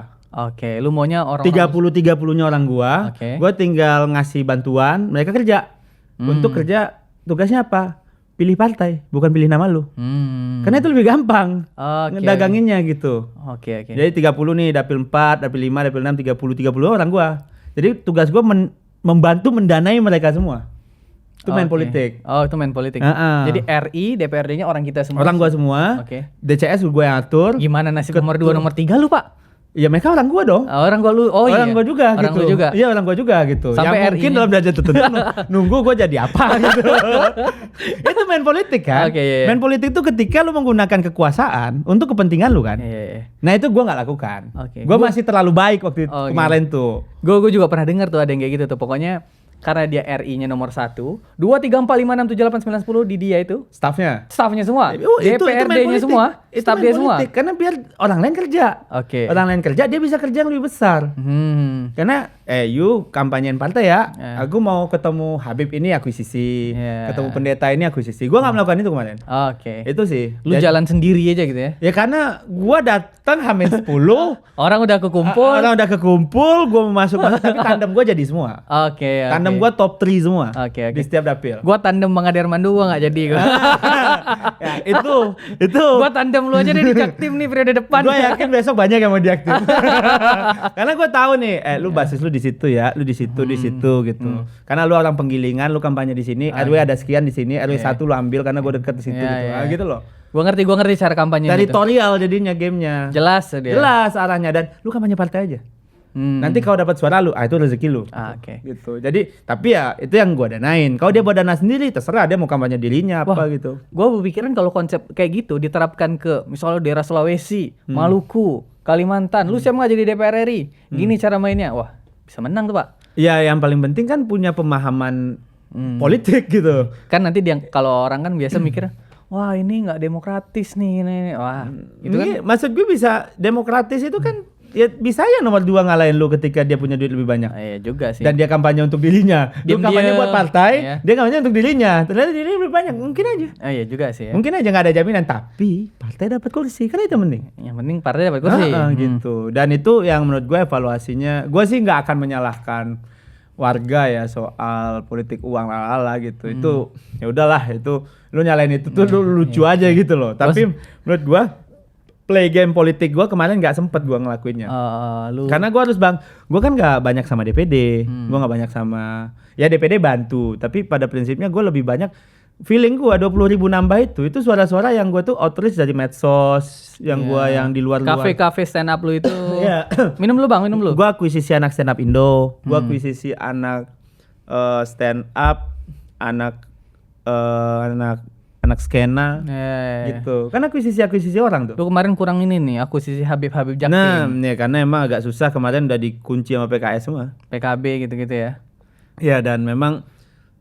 Lu maunya orang 30-30-nya orang gua tinggal ngasih bantuan, mereka kerja. Untuk kerja tugasnya apa? Pilih partai, bukan pilih nama lu. Karena itu lebih gampang ngedaganginnya gitu. Jadi 30 nih, dapil 4, dapil 5, dapil 6, 30 orang gua. Jadi tugas gua membantu mendanai mereka semua. Itu main politik. Itu main politik. Jadi RI, DPRD-nya orang kita semua. Orang gua semua. DCS gua yang atur. Gimana nasib nomor 2, nomor 3 lu, Pak? Ya mereka orang gua dong. Orang gua lu. Orang gua juga orang gitu. Iya, orang gua juga gitu. Sampai yang mungkin dalam derajat tertentu nunggu gua jadi apa gitu. Itu main politik kan. Main politik itu ketika lu menggunakan kekuasaan untuk kepentingan lu kan. Nah, itu gua nggak lakukan. Gua masih terlalu baik waktu kemarin tuh. Gua juga pernah dengar tuh ada yang kayak gitu tuh. Pokoknya karena dia RI-nya nomor 1, 2, 3, 4, 5, 6, 7, 8, 9, 10 di dia itu staffnya semua, DPRD-nya semua, staff dia semua. Karena biar orang lain kerja. Orang lain kerja, dia bisa kerja yang lebih besar. Karena you kampanyein partai ya. Aku mau ketemu Habib ini akuisisi, ketemu pendeta ini akuisisi. Gua nggak melakukan itu kemarin. Itu sih. Lu jalan sendiri aja gitu ya? Ya karena gua datang Hamin 10. Orang udah kekumpul. Gua mau masuk tapi tandem gua jadi semua. Tandem gua top 3 semua. Di setiap dapil. Gua tandem Bang Ade Armando gua nggak jadi gua. Ya, itu. Gua tandem lu aja deh di Jaktim nih periode depan. Gua yakin besok banyak yang mau diaktif. Karena gua tahu nih, lu basis lu di situ ya, lu di situ gitu. Karena lu orang Penggilingan, lu kampanye di sini, RW ada sekian di sini, RW 1 lu ambil karena gua deket di situ gitu. Gitu loh. Gua ngerti cara kampanye. Territorial jadinya gamenya. Jelas dia. Jelas arahnya dan lu kampanye partai aja. Nanti kalau dapat suara lu, itu rezeki lu. Gitu. Jadi, tapi ya itu yang gua danain. Kalau dia buat dana sendiri, terserah dia mau kampanye dirinya apa gitu. Gua berpikiran kalau konsep kayak gitu diterapkan ke misalnya daerah Sulawesi, Maluku, Kalimantan, lu siap nggak jadi DPR RI? Gini cara mainnya, wah bisa menang tuh Pak. Ya yang paling penting kan punya pemahaman politik gitu. Kan nanti dia kalau orang kan biasa mikir, wah ini nggak demokratis nih, wah. Itu kan maksud gue bisa demokratis itu kan. Ya bisa ya nomor 2 ngalahin lu ketika dia punya duit lebih banyak. Iya juga sih. Dan dia kampanye untuk dirinya. Dia kampanye buat partai, dia kampanye untuk dirinya. Ternyata dirinya lebih banyak, mungkin aja. Iya juga sih. Mungkin aja nggak ada jaminan, tapi partai dapat kursi, kan itu penting. Yang penting partai dapat kursi. Gitu. Dan itu yang menurut gue evaluasinya, gue sih nggak akan menyalahkan warga ya soal politik uang ala gitu. Itu ya udahlah, itu lu nyalain itu tuh lucu aja gitu loh. Tapi menurut gue play game politik gue kemarin nggak sempet gue ngelakuinnya. Karena gue harus gue kan nggak banyak sama DPD, gue nggak banyak sama, ya DPD bantu, tapi pada prinsipnya gue lebih banyak feeling gua 20.000 nambah itu suara-suara yang gua tuh outreach dari medsos, yang gua yang di luar-luar. Kafe-kafe stand up lu itu. Iya. Minum lu Bang, minum lu. Gua akuisisi anak stand up Indo, gua akuisisi anak stand up, anak skena gitu. Kan akuisisi orang tuh. Lu kemarin kurang ini nih, akuisisi Habib Jaktim. Nah, ya karena emang agak susah kemarin udah dikunci sama PKS semua. PKB gitu-gitu ya. Ya dan memang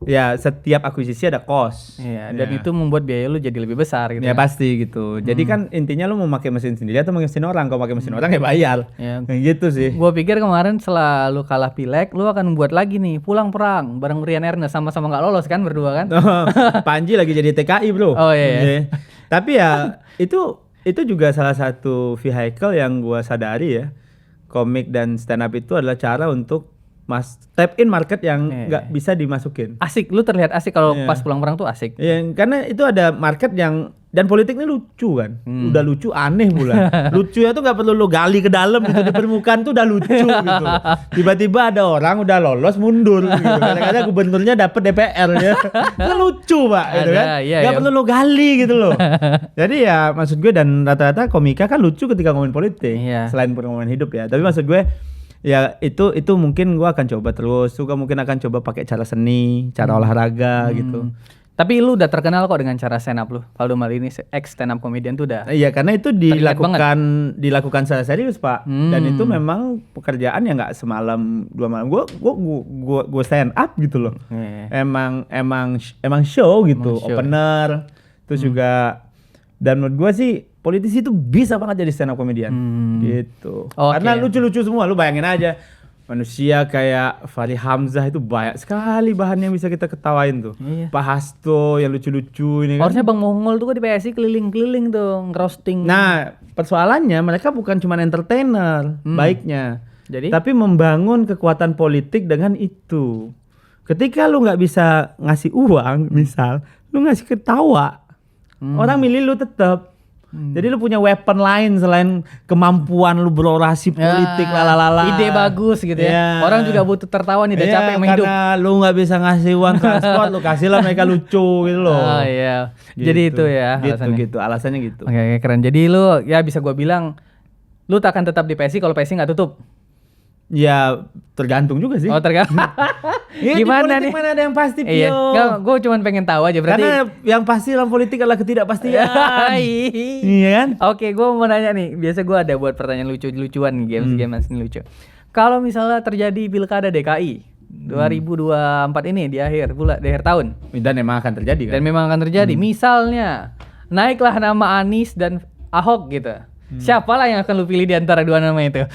ya setiap akuisisi ada cost. Iya, dan itu membuat biaya lu jadi lebih besar gitu. Ya pasti gitu. Jadi kan intinya lu mau pakai mesin sendiri atau pakai mesin orang. Kalau pakai mesin orang ya bayar. Ya. Kayak gitu sih. Gua pikir kemarin setelah lu kalah pileg, lu akan buat lagi nih Pulang Perang bareng Rian Ernest, sama-sama nggak lolos kan berdua kan? Panji lagi jadi TKI, Bro. Oh iya. Tapi ya itu juga salah satu vehicle yang gua sadari ya. Komik dan stand up itu adalah cara untuk tap in market yang nggak bisa dimasukin. Asik, lu terlihat asik kalau pas Pulang Perang tuh asik. Ya, karena itu ada market yang dan politik ini lucu kan, udah lucu aneh pula. Lucu ya tuh nggak perlu lu gali ke dalam gitu, di permukaan tuh udah lucu gitu. Tiba-tiba ada orang udah lolos mundur gitu. Kadang-kadang gubernurnya dapet DPR ya, itu lucu pak, gitu kan? Nggak perlu lu gali gitu loh. Jadi ya maksud gue dan rata-rata komika kan lucu ketika ngomongin politik, selain ngomongin hidup ya. Tapi maksud gue ya itu mungkin gua akan coba terus. Juga mungkin akan coba pakai cara seni, cara olahraga gitu. Tapi lu udah terkenal kok dengan cara stand up lu. Valdo Maldini ex stand up comedian tuh udah. Iya, karena itu dilakukan secara serius, Pak. Dan itu memang pekerjaan yang enggak semalam 2 malam. Gua stand up gitu loh. Emang show gitu, opener. Terus juga dan menurut gua sih politisi itu bisa banget jadi stand up comedian gitu. Karena lucu-lucu semua, lu bayangin aja. Manusia kayak Fahri Hamzah itu banyak sekali bahan yang bisa kita ketawain tuh. Pak Hasto yang lucu-lucu ini kan. Harusnya Bang Mongol tuh kan di PSI keliling-keliling tuh ngerosting. Nah, persoalannya mereka bukan cuma entertainer baiknya. Tapi membangun kekuatan politik dengan itu. Ketika lu nggak bisa ngasih uang, misal, lu ngasih ketawa, orang milih lu tetap. Jadi lu punya weapon lain selain kemampuan lu berorasi politik lalala. Ide bagus gitu ya. Orang juga butuh tertawa nih, udah capek sama hidup. Karena lu nggak bisa ngasih uang transport, lu kasihlah mereka lucu gitu loh. Oh iya. Gitu. Jadi itu ya alasannya. Gitu, alasannya gitu. Oke, keren. Jadi lu ya bisa gua bilang lu akan tetap di PSI kalau PSI nggak tutup. Ya tergantung juga sih. Oh tergantung. Gimana nih? Mana ada yang pasti, Pio? Iya. Gue cuma pengen tahu aja berarti. Karena yang pasti dalam politik adalah ketidakpastian. Iya kan? Oke, gue mau nanya nih. Biasa gue ada buat pertanyaan lucu-lucuan nih, games ini lucu. Kalau misalnya terjadi pilkada DKI 2024 ini di akhir tahun. Dan memang akan terjadi kan? Dan memang akan terjadi. Misalnya naiklah nama Anies dan Ahok gitu. Siapalah yang akan lu pilih di antara dua nama itu?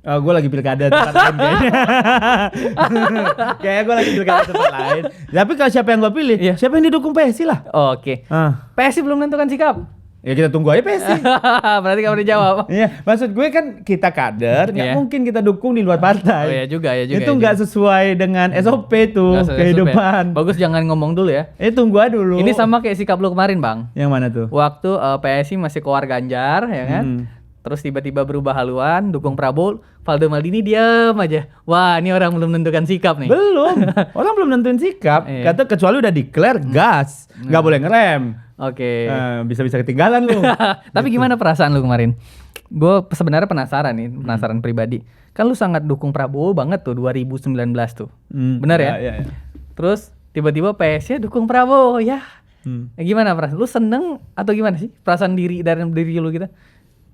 Gue lagi pilkada tempat lain kayaknya. Kayaknya gue lagi pilkada tempat lain. Tapi kalau siapa yang gue pilih, siapa yang didukung PSI lah. Oke. PSI belum menentukan sikap. Ya kita tunggu aja PSI. Berarti kamu dijawab. Iya, maksud gue kan kita kader, nggak mungkin kita dukung di luar partai. Oh iya juga. Itu nggak sesuai dengan SOP tuh kehidupan. Bagus jangan ngomong dulu ya. Tunggu aja dulu. Ini sama kayak sikap lu kemarin Bang. Yang mana tuh? Waktu PSI masih keluar Ganjar, ya kan? Terus tiba-tiba berubah haluan, dukung Prabowo, Valdo Maldini diam aja. Wah, ini orang belum menentukan sikap nih. Belum. Orang belum nentuin sikap. Kata kecuali udah declare gas, nggak boleh ngerem. Oke. Bisa-bisa ketinggalan lu. Tapi gimana perasaan lu kemarin? Gue sebenarnya penasaran nih, penasaran pribadi. Kan lu sangat dukung Prabowo banget tuh 2019 tuh. Bener ya? Iya. Terus tiba-tiba PSI dukung Prabowo ya. Gimana perasaan? Lu seneng atau gimana sih perasaan diri dari diri lu gitu?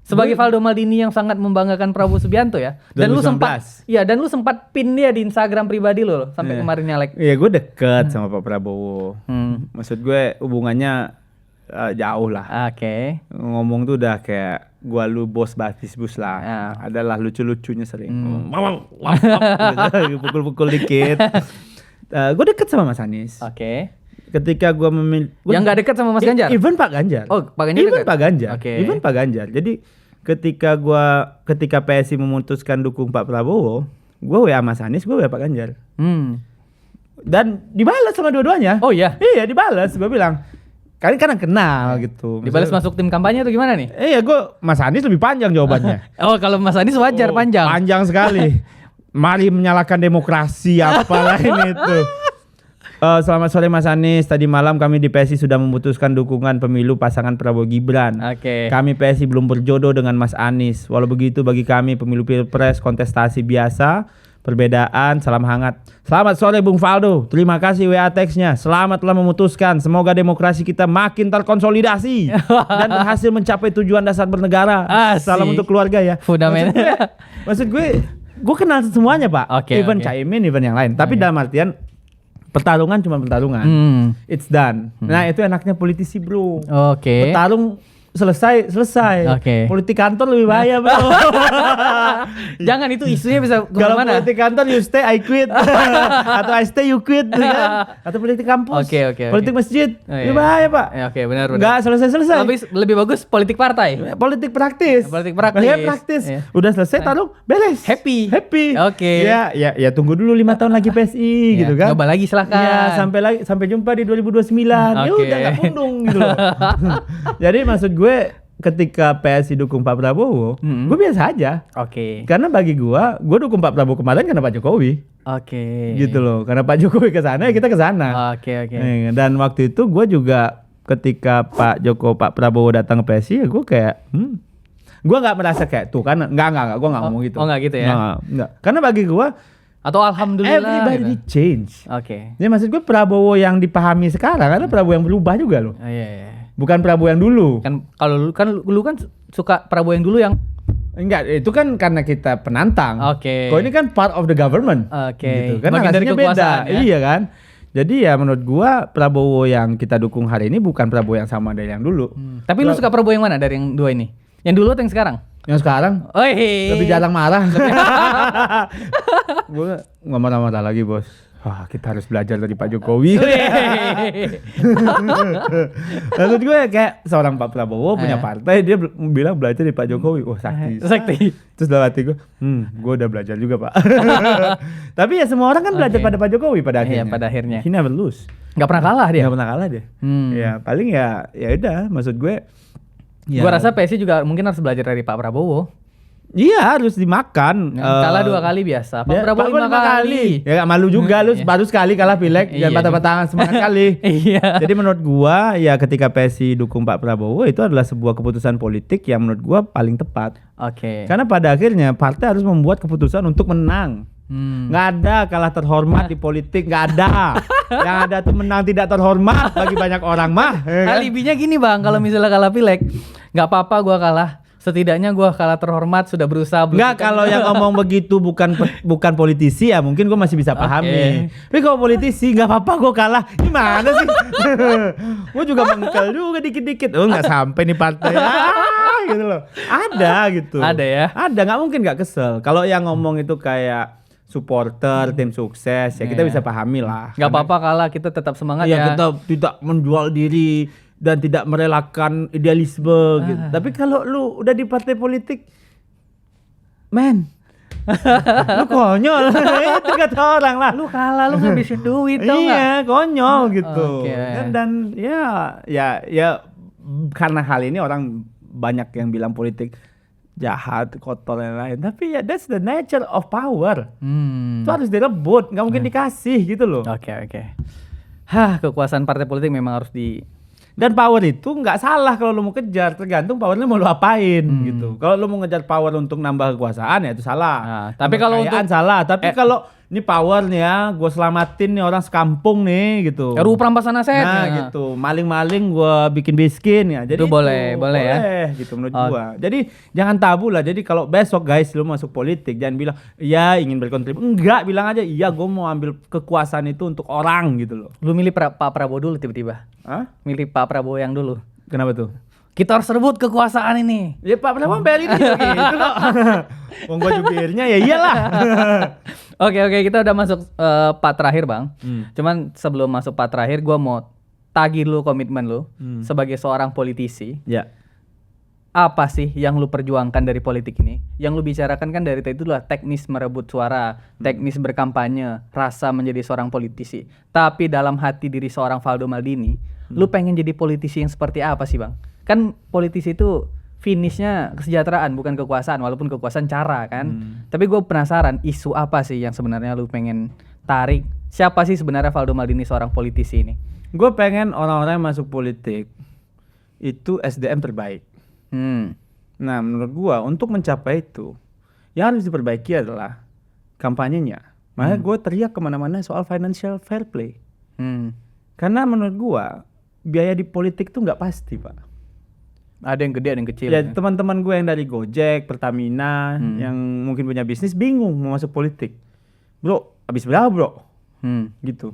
Sebagai Valdo Maldini yang sangat membanggakan Prabowo Subianto ya. Dan 2019. Lu sempat pin dia di Instagram pribadi lo sampai kemarin nyalek. Iya, gue deket sama Pak Prabowo. Maksud gue hubungannya jauh lah. Oke. Ngomong tuh udah kayak gua lu bos batis bus lah. Adalah lucu-lucunya sering. Pukul-pukul dikit. Gue deket sama Mas Anies. Oke. Ketika gua memilih yang nggak deket sama Mas Ganjar? Even Pak Ganjar. Oh, Pak Ganjar even Pak Ganjar. Okay. Even Pak Ganjar. Jadi ketika PSI memutuskan dukung Pak Prabowo, gua WA Mas Anies, gua WA Pak Ganjar. Dan dibalas sama dua-duanya. Oh iya? Iya, dibalas. Gua bilang, karena kenal gitu. Dibalas masuk tim kampanye tuh gimana nih? Iya, Mas Anies lebih panjang jawabannya. Oh, kalau Mas Anies wajar panjang. Panjang sekali. Mari menyalakan demokrasi apa lain itu. Selamat sore Mas Anies. Tadi malam kami di PSI sudah memutuskan dukungan pemilu pasangan Prabowo Gibran. Oke. Kami PSI belum berjodoh dengan Mas Anies. Walau begitu bagi kami pemilu pilpres kontestasi biasa, perbedaan, salam hangat. Selamat sore Bung Faldo. Terima kasih WA teksnya. Selamat telah memutuskan. Semoga demokrasi kita makin terkonsolidasi dan berhasil mencapai tujuan dasar bernegara. Asik. Salam untuk keluarga ya. Fundament. Maksud gue kenal semuanya Pak. Oke, Even oke. Caimin, even yang lain. Tapi dalam artian pertarungan cuma pertarungan. It's done. Nah itu enaknya politisi bro. Oke. Bertarung selesai. Oke. Politik kantor lebih bahaya bro. Jangan, itu isunya bisa Kalau kemana-mana. politik kantor you stay I quit atau I stay you quit kan? Atau politik kampus, Oke. politik masjid Oh, iya. lebih bahaya Pak. Oke, benar. Nggak selesai. Lebih bagus politik partai. Politik praktis. Politik praktis. Bahaya praktis. Iya. Udah selesai taruh beres. Happy. Oke. Ya tunggu dulu 5 tahun lagi PSI gitu kan. Coba lagi silakan. Ya sampai jumpa di 2029. Ya Oke. udah nggak pundung gitu loh. Jadi maksud gue ketika PSI dukung Pak Prabowo, gue biasa aja. Oke. Karena bagi gue dukung Pak Prabowo kemarin karena Pak Jokowi. Oke. Gitu loh. Karena Pak Jokowi ke sana ya kita ke sana. Oke. Dan waktu itu gue juga ketika Pak Prabowo datang ke PSI ya gue kayak gue nggak merasa kayak tuh kan nggak gue nggak ngomong gitu. Oh, nggak gitu ya? Nggak. Karena bagi gue Atau alhamdulillah. everybody gitu. change. Oke. Ya maksud gue Prabowo yang dipahami sekarang ada Prabowo yang berubah juga loh. Oh, iya. Bukan Prabowo yang dulu. Kan kalau lu kan suka Prabowo yang dulu yang Enggak, itu kan karena kita penantang. Oke. Kalau ini kan part of the government. Oke. Gitu kan Bagian dari hasilnya beda. kekuasaan ya? Iya kan? Jadi ya menurut gua Prabowo yang kita dukung hari ini bukan Prabowo yang sama dari yang dulu. Tapi lu suka Prabowo yang mana dari yang dua ini? Yang dulu atau yang sekarang? Yang sekarang lebih jarang marah. Gua nggak marah-marah lagi, Bos. Wah, kita harus belajar dari Pak Jokowi. Menurut gue kayak seorang Pak Prabowo punya partai, dia bilang belajar dari Pak Jokowi. Wah, sakti. Terus dalam hati gue, gue udah belajar juga Pak. Tapi ya semua orang kan belajar pada Pak Jokowi pada akhirnya. Iya, pada akhirnya. He never lose. Nggak pernah kalah dia. Nggak pernah kalah dia. Ya paling ya udah. Maksud gue. Gue rasa PSI juga mungkin harus belajar dari Pak Prabowo. Iya harus dimakan. Kalah 2 kali biasa. Pak Ya, Prabowo 5 kali. Ya gak malu juga lu baru sekali kalah pileg Iya dan patah-patahan semangat kali. Iya. Jadi menurut gua ya ketika PSI dukung Pak Prabowo itu adalah sebuah keputusan politik yang menurut gua paling tepat. Oke. Karena pada akhirnya partai harus membuat keputusan untuk menang. Nggak ada kalah terhormat di politik, nggak ada. Yang ada tuh menang tidak terhormat bagi banyak orang mah. Ya kan? Alibinya gini Bang, kalau misalnya kalah pileg, nggak apa-apa gua kalah. Setidaknya gua kalah terhormat, sudah berusaha. Enggak, kalau yang ngomong begitu bukan politisi ya mungkin gue masih bisa pahami. Tapi kalau politisi nggak apa-apa gue kalah. Gimana sih? Gue juga mengkel juga dikit-dikit. Oh nggak sampai nih partai. Gitu loh. Ada gitu. Ada ya? Ada, nggak mungkin nggak kesel. Kalau yang ngomong itu kayak supporter tim sukses ya kita bisa pahami lah. Nggak apa-apa kalah, kita tetap semangat Iya, ya. kita tidak menjual diri dan tidak merelakan idealisme gitu. Tapi kalau lu udah di partai politik, lu konyol. Itu kata orang lah. Lu kalah, lu ngabisin duit tau nggak? Iya, konyol gitu. Oke. Dan ya karena hal ini orang banyak yang bilang politik jahat, kotor dan lain. Tapi ya that's the nature of power. Itu harus direbut, nggak mungkin dikasih gitu loh. Oke. Kekuasaan partai politik memang harus di. Dan power itu nggak salah kalau lu mau kejar, tergantung powernya mau lu apain gitu. Kalau lu mau ngejar power untuk nambah kekuasaan ya itu salah. Nah, tapi kalau Kekayaan untuk salah, tapi kalau ini power nih ya, gue selamatin nih orang sekampung nih gitu. RUU perampasan aset. Nah gitu, maling-maling gue bikin miskin ya. Jadi Itu boleh ya. gitu menurut gua. Jadi jangan tabu lah. Jadi kalau besok guys lu masuk politik jangan bilang ya ingin berkontribusi. Enggak, bilang aja iya gue mau ambil kekuasaan itu untuk orang gitu loh. Lu milih Pak Prabowo dulu tiba-tiba. Hah? Milih Pak Prabowo yang dulu. Kenapa tuh? Kita harus rebut kekuasaan ini. Ya Pak Prabowo bayar ini gitu kok. Wong gua jubirnya ya iyalah. Oke, kita udah masuk part terakhir Bang. Cuman sebelum masuk part terakhir gua mau tagih dulu komitmen lu sebagai seorang politisi. Ya. Apa sih yang lu perjuangkan dari politik ini? Yang lu bicarakan kan dari tadi itu adalah teknis merebut suara, teknis berkampanye, rasa menjadi seorang politisi. Tapi dalam hati diri seorang Faldo Maldini, lu pengen jadi politisi yang seperti apa sih Bang? Kan politisi itu finishnya kesejahteraan bukan kekuasaan, walaupun kekuasaan cara kan. Tapi gue penasaran isu apa sih yang sebenarnya lu pengen tarik Siapa sih sebenarnya Valdo Maldini seorang politisi ini? Gue pengen orang-orang yang masuk politik itu SDM terbaik. Nah, menurut gue untuk mencapai itu, yang harus diperbaiki adalah kampanyenya. Makanya gue teriak kemana-mana soal financial fair play. Karena menurut gue biaya di politik tuh nggak pasti, Pak. Ada yang gede, ada yang kecil. Ya teman-teman gue yang dari Gojek, Pertamina, yang mungkin punya bisnis bingung mau masuk politik. Bro, habis berapa bro? Gitu.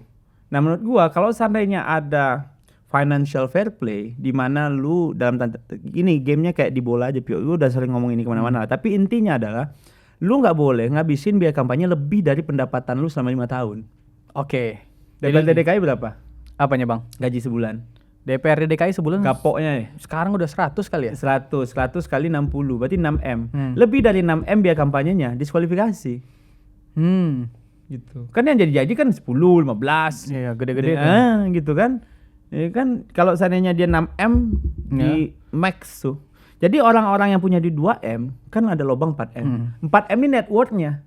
Nah menurut gue kalau seandainya ada financial fair play, di mana lu dalam ini gamenya kayak di bola aja, Pio. Lu udah sering ngomong ini kemana-mana. Tapi intinya adalah lu nggak boleh ngabisin biaya kampanye lebih dari pendapatan lu selama 5 tahun. Oke. DPRD DKI berapa? Apanya bang? Gaji sebulan. DPRD DKI sebulan Gapoknya ya. sekarang udah 100 kali ya? 100 kali 60 berarti 6M. Lebih dari 6M biaya kampanyenya diskualifikasi. Gitu. Kan yang jadi kan 10, 15. Iya, gede-gede gitu kan. Ya kan kalau seandainya dia 6M di max tuh. Jadi orang-orang yang punya di 2M kan ada lubang 4M. 4M ini net worth-nya.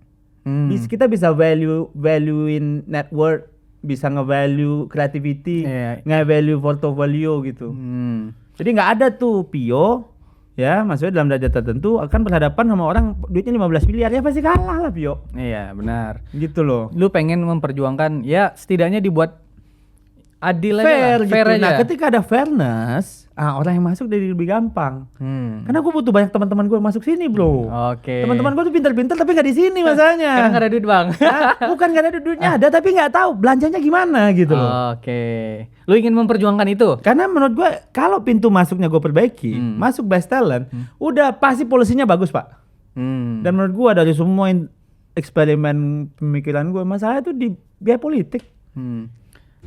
Kita bisa valuein net worth, bisa nge-value creativity, nge-value portfolio gitu. Jadi nggak ada tuh Pio, ya maksudnya dalam derajat tertentu akan berhadapan sama orang duitnya 15 miliar, ya pasti kalah lah Pio. Iya benar. Gitu loh. Lu pengen memperjuangkan, ya setidaknya dibuat adil fair, aja lah, fair gitu. aja. Nah ketika ada fairness, orang yang masuk jadi lebih gampang. Karena gue butuh banyak teman-teman gue masuk sini bro. Oke. Teman-teman gue tuh pintar-pintar tapi nggak di sini masalahnya. Karena nggak ada duit bang. Bukan nggak ada duitnya, ada tapi nggak tahu belanjanya gimana gitu loh. Oke. Lu ingin memperjuangkan itu? Karena menurut gue kalau pintu masuknya gue perbaiki, masuk best talent, udah pasti polisinya bagus pak. Dan menurut gue dari semua eksperimen pemikiran gue, masalah itu di biaya politik.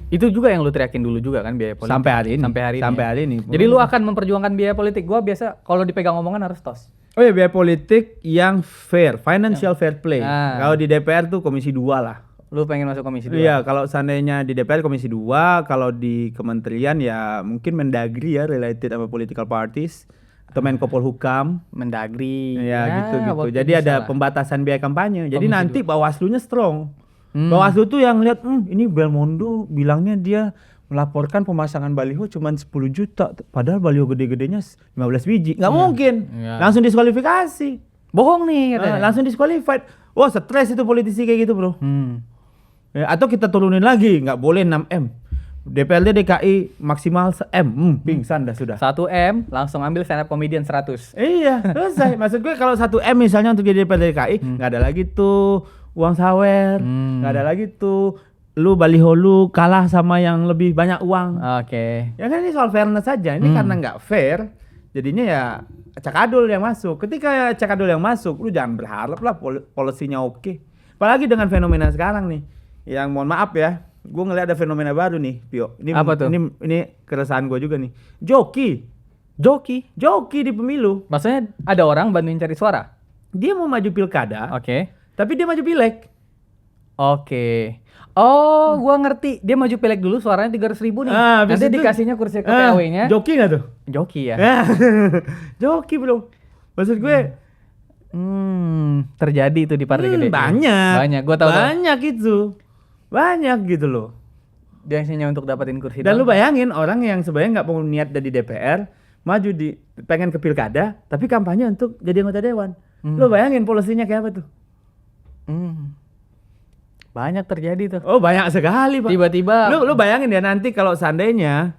Itu juga yang lu teriakin dulu juga kan, biaya politik. Sampai hari ini. Sampai hari ini. Jadi lu akan memperjuangkan biaya politik. Gua biasa kalau dipegang omongan harus tos. Oh ya, biaya politik yang fair, financial fair play. Kalau di DPR tuh komisi 2 lah. Lu pengen masuk komisi 2? Iya, kalau seandainya di DPR komisi 2, kalau di kementerian ya mungkin Mendagri ya, related sama political parties, atau Menko Polhukam. Mendagri. Ya gitu. Jadi ada pembatasan biaya kampanye. Jadi nanti Bawaslu-nya strong. Bawaslu tuh yang lihat, ini Belmondo bilangnya dia melaporkan pemasangan baliho cuma 10 juta, padahal baliho gede-gedenya 15 biji. Nggak mungkin. Langsung diskualifikasi. Bohong nih katanya. Langsung disqualified. Wah, stres itu politisi kayak gitu, bro. Ya, atau kita turunin lagi, nggak boleh 6M. DPRD DKI maksimal 1M. Pingsan dah sudah. 1M langsung ambil stand up comedian 100. Iya, selesai. Maksud gue kalau 1M misalnya untuk jadi DPRD DKI, nggak ada lagi tuh uang sawer, nggak ada lagi tuh lu baliho lu kalah sama yang lebih banyak uang. Oke. Ya kan ini soal fairness saja. Ini karena nggak fair, jadinya ya cakadul yang masuk. Ketika cakadul yang masuk, lu jangan berharap lah polisinya oke. Apalagi dengan fenomena sekarang nih, yang mohon maaf ya, gue ngeliat ada fenomena baru nih, Pio. Ini apa tuh? Ini keresahan gue juga nih. Joki di pemilu. Maksudnya ada orang bantuin cari suara? Dia mau maju pilkada. Oke. Tapi dia maju pileg. Oke. Oh, gua ngerti. Dia maju pileg dulu, suaranya 300.000 nih. Nanti dikasihnya kursi ke PAW-nya. Joki nggak tuh? Joki ya. Joki bro. Maksud gue. Terjadi itu di partai gede. Banyak. Gua tahu. Banyak gitu loh. Dia hanya untuk dapatin kursi. Dan lu bayangin orang yang sebenarnya nggak mau niat dari DPR, maju pengen ke pilkada, tapi kampanye untuk jadi anggota dewan. Lu bayangin polisinya kayak apa tuh? Banyak terjadi tuh. Oh banyak sekali pak. Tiba-tiba lu bayangin ya nanti kalau seandainya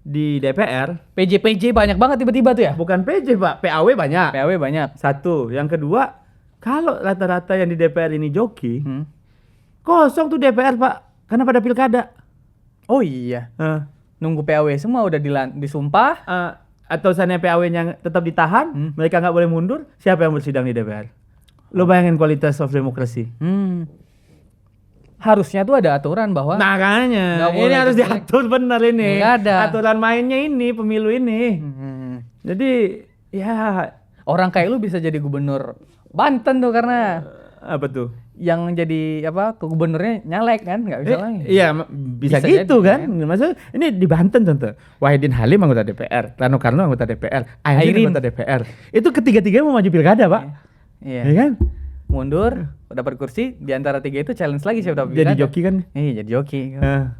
di DPR PJ banyak banget tiba-tiba tuh ya. Bukan PJ pak, PAW banyak. PAW banyak. Satu. Yang kedua, kalau rata-rata yang di DPR ini joki, kosong tuh DPR pak, karena pada pilkada. Oh iya. Nunggu PAW semua udah disumpah. Atau seandainya PAW-nya tetap ditahan, mereka nggak boleh mundur, siapa yang bersidang di DPR? Lu bayangin kualitas of demokrasi. Harusnya tuh ada aturan bahwa makanya ini harus diatur bener ini. Nggak ada. Aturan mainnya ini, pemilu ini. Jadi ya orang kayak lu bisa jadi gubernur Banten tuh karena apa tuh? Yang jadi ke gubernurnya nyalek kan, nggak bisa lagi. Iya, bisa gitu jadi, kan. Maksudnya ini di Banten contoh. Wahidin Halim anggota DPR, Rano Karno anggota DPR, Airin anggota DPR. Itu ketiga-tiganya mau maju pilkada, Pak. Iya. Ya kan? mundur, dapat kursi, di antara 3 itu challenge lagi siapa dapat Jadi pilkada. joki kan? Iya, jadi joki. Nah,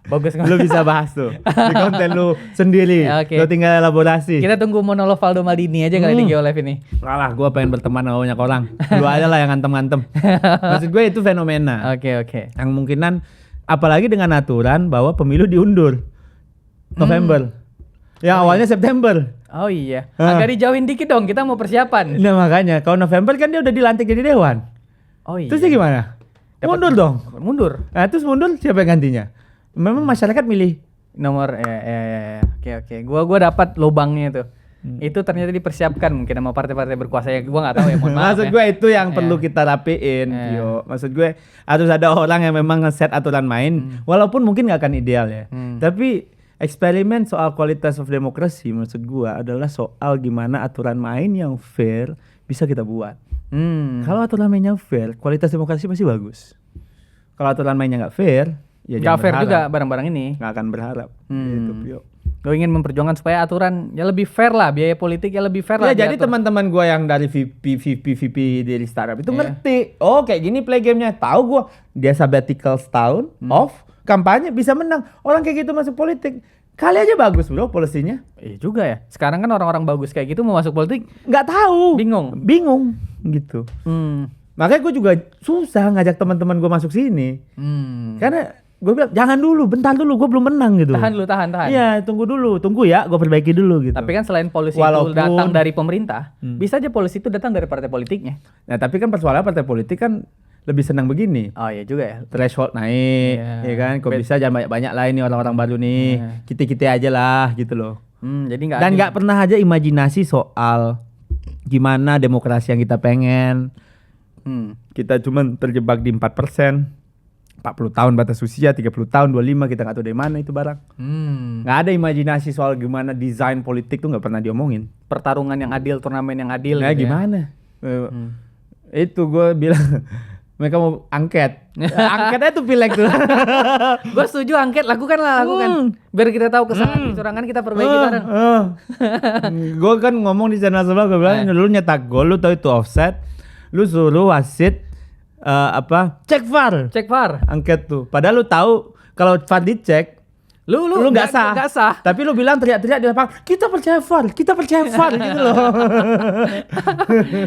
Bagus lu bisa bahas tuh di konten lu sendiri. Ya, oke. Lu tinggal elaborasi. Kita tunggu monolog Valdo Maldini aja kali di Geolive ini. Alah, gue pengen berteman sama banyak orang. Lu aja lah yang ngantem-ngantem. Maksud gue itu fenomena. Oke. Yang mungkinan, apalagi dengan aturan bahwa pemilu diundur November. Yang awalnya September. Oh iya. Ah. Agak dijauhin dikit dong, kita mau persiapan. Nah makanya, kalau November kan dia udah dilantik jadi dewan. Oh iya. Terus dia gimana? Mundur dong. Mundur. Nah, terus mundur siapa yang gantinya? Memang masyarakat milih. Nomor Oke. Gua dapat lubangnya tuh. Itu ternyata dipersiapkan mungkin sama partai-partai berkuasa ya. Gua nggak tahu ya, mohon maaf. Maksud ya. gue itu yang perlu kita rapiin, yo. Maksud gue harus ada orang yang memang nge-set aturan main, walaupun mungkin nggak akan ideal ya. Tapi eksperimen soal kualitas of demokrasi maksud gue adalah soal gimana aturan main yang fair bisa kita buat. Kalau aturan mainnya fair, kualitas demokrasi pasti bagus. Kalau aturan mainnya nggak fair, ya Nggak jangan fair berharap. juga barang-barang ini. Nggak akan berharap. Gitu, Pio. Gue ingin memperjuangkan supaya aturan ya lebih fair lah, biaya politik ya lebih fair lah. Ya jadi diatur. teman-teman gue yang dari VP dari startup itu ngerti. Oh kayak gini play gamenya. Tahu gue dia sabbatical setahun off kampanye bisa menang. Orang kayak gitu masuk politik. Kali aja bagus bro polisinya. Iya juga ya. Sekarang kan orang-orang bagus kayak gitu mau masuk politik Nggak tahu. bingung. Gitu. Hmm. Makanya gue juga susah ngajak teman-teman gue masuk sini. Karena gue bilang jangan dulu, bentar dulu, gue belum menang gitu. Tahan. Iya, tunggu ya, gue perbaiki dulu gitu. Tapi kan selain polisi Walaupun- itu datang dari pemerintah, bisa aja polisi itu datang dari partai politiknya. Nah tapi kan persoalan partai politik kan lebih senang begini. Oh iya juga ya. Threshold naik, Iya. ya kan? Kok bisa jangan banyak-banyak lah ini orang-orang baru nih. Kita-kita aja lah gitu loh. Jadi nggak. Dan adil. nggak pernah aja imajinasi soal gimana demokrasi yang kita pengen. Kita cuman terjebak di 4%. 40 tahun batas usia, 30 tahun, 25 kita nggak tahu dari mana itu barang. Nggak ada imajinasi soal gimana desain politik tuh nggak pernah diomongin. Pertarungan yang adil, turnamen yang adil. Nah gitu ya. gimana? Itu gue bilang mereka mau angket. Angketnya tuh pilek tuh. Gue setuju angket, lakukan. Biar kita tahu kesalahan kecurangan kita perbaiki bareng. Gue kan ngomong di channel sebelah gue bilang lu nyetak gol, lu tahu itu offset, lu suruh wasit cek VAR. Cek VAR. Angket tuh. Padahal lu tahu kalau VAR dicek Lu nggak sah. Nggak sah. Tapi lu bilang teriak-teriak di lapangan, kita percaya VAR gitu loh.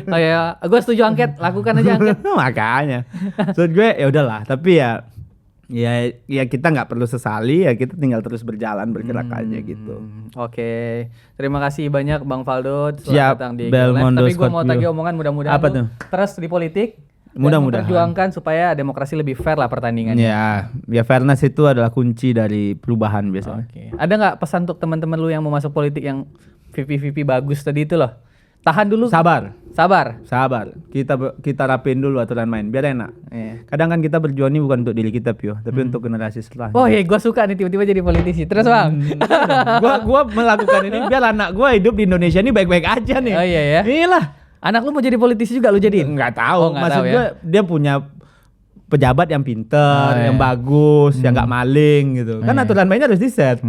Oh ya, gue setuju angket, lakukan aja angket. Makanya. Maksud gue ya udahlah, tapi ya kita nggak perlu sesali, ya kita tinggal terus berjalan bergerak aja gitu. Oke, terima kasih banyak Bang Valdo Siap, sudah datang di Belmondo Live. Tapi gue mau Scorpio. tagih omongan mudah-mudahan Apa lu tuh? terus di politik. Mudah-mudahan. Perjuangkan supaya demokrasi lebih fair lah pertandingannya. Ya fairness itu adalah kunci dari perubahan biasanya. Oke. Ada nggak pesan untuk teman-teman lu yang mau masuk politik yang VP bagus tadi itu loh? Tahan dulu. Sabar. Kita rapiin dulu aturan main biar enak. Iya. Kadang kan kita berjuang ini bukan untuk diri kita Pio, tapi untuk generasi setelahnya. Oh iya, gue suka nih tiba-tiba jadi politisi. Terus Bang. gua melakukan ini biar anak gua hidup di Indonesia ini baik-baik aja nih. Oh iya ya. Iyalah. Anak lu mau jadi politisi juga lu jadiin? Nggak tahu. Oh, nggak Maksud tahu ya. gue dia punya pejabat yang pinter, yang bagus, yang nggak maling gitu. Kan aturan mainnya harus di-set.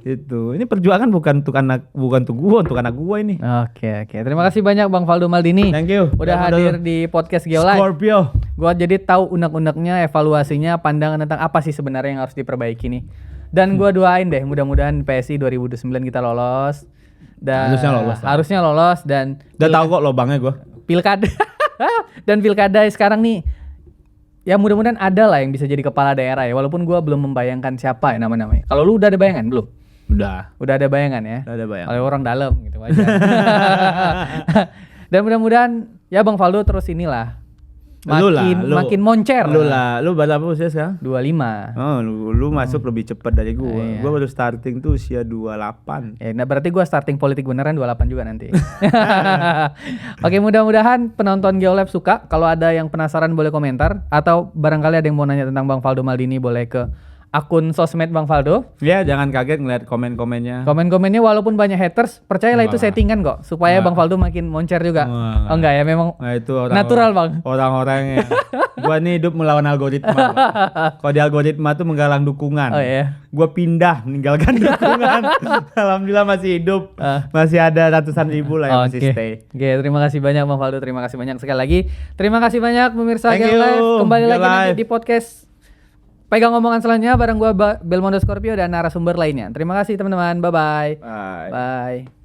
Gitu. Ini perjuangan bukan untuk gua, untuk anak gua ini. Oke. Terima kasih banyak Bang Valdo Maldini. Thank you. Udah hadir di podcast Geolive. Scorpio. Gua jadi tahu unek-uneknya, evaluasinya, pandangan tentang apa sih sebenarnya yang harus diperbaiki nih. Dan gua doain deh mudah-mudahan PSI 2009 kita lolos. Dan harusnya lolos dan Udah tahu kok lobangnya gua. pilkada dan pilkada sekarang nih ya mudah-mudahan ada lah yang bisa jadi kepala daerah ya, walaupun gua belum membayangkan siapa ya nama-namanya. Kalau lu udah ada bayangan belum? Udah ada bayangan ya. Udah ada bayangan. Oleh orang dalam gitu aja. Dan mudah-mudahan ya Bang Valdo terus inilah makin moncer. Lu berapa usia sekarang? 25. Oh, lu masuk lebih cepat dari gua. Iya. Gua baru starting tuh usia 28. Nah berarti gua starting politik beneran 28 juga nanti. Oke, mudah-mudahan penonton Geolive suka. Kalau ada yang penasaran boleh komentar, atau barangkali ada yang mau nanya tentang Bang Valdo Maldini boleh ke akun sosmed Bang Faldo. Ya, jangan kaget ngeliat komen-komennya. Komen-komennya walaupun banyak haters, percayalah itu Wah. settingan kok supaya Wah. Bang Faldo makin moncer juga. Wah. Oh enggak ya, memang Nah, itu natural, Bang. Orang-orangnya. Gua nih hidup melawan algoritma. Bang. Kalau di algoritma tuh menggalang dukungan. Oh iya. Gua pindah meninggalkan dukungan. Alhamdulillah masih hidup. Masih ada ratusan ribu lah yang masih stay. Oke, terima kasih banyak Bang Faldo. Terima kasih banyak sekali lagi. Terima kasih banyak pemirsa Thank Gel you. Live. Kembali Gel lagi nanti Live. di podcast Pegang Omongan selanjutnya bareng gua Belmondo Scorpio dan narasumber lainnya. Terima kasih teman-teman. Bye-bye. Bye. Bye.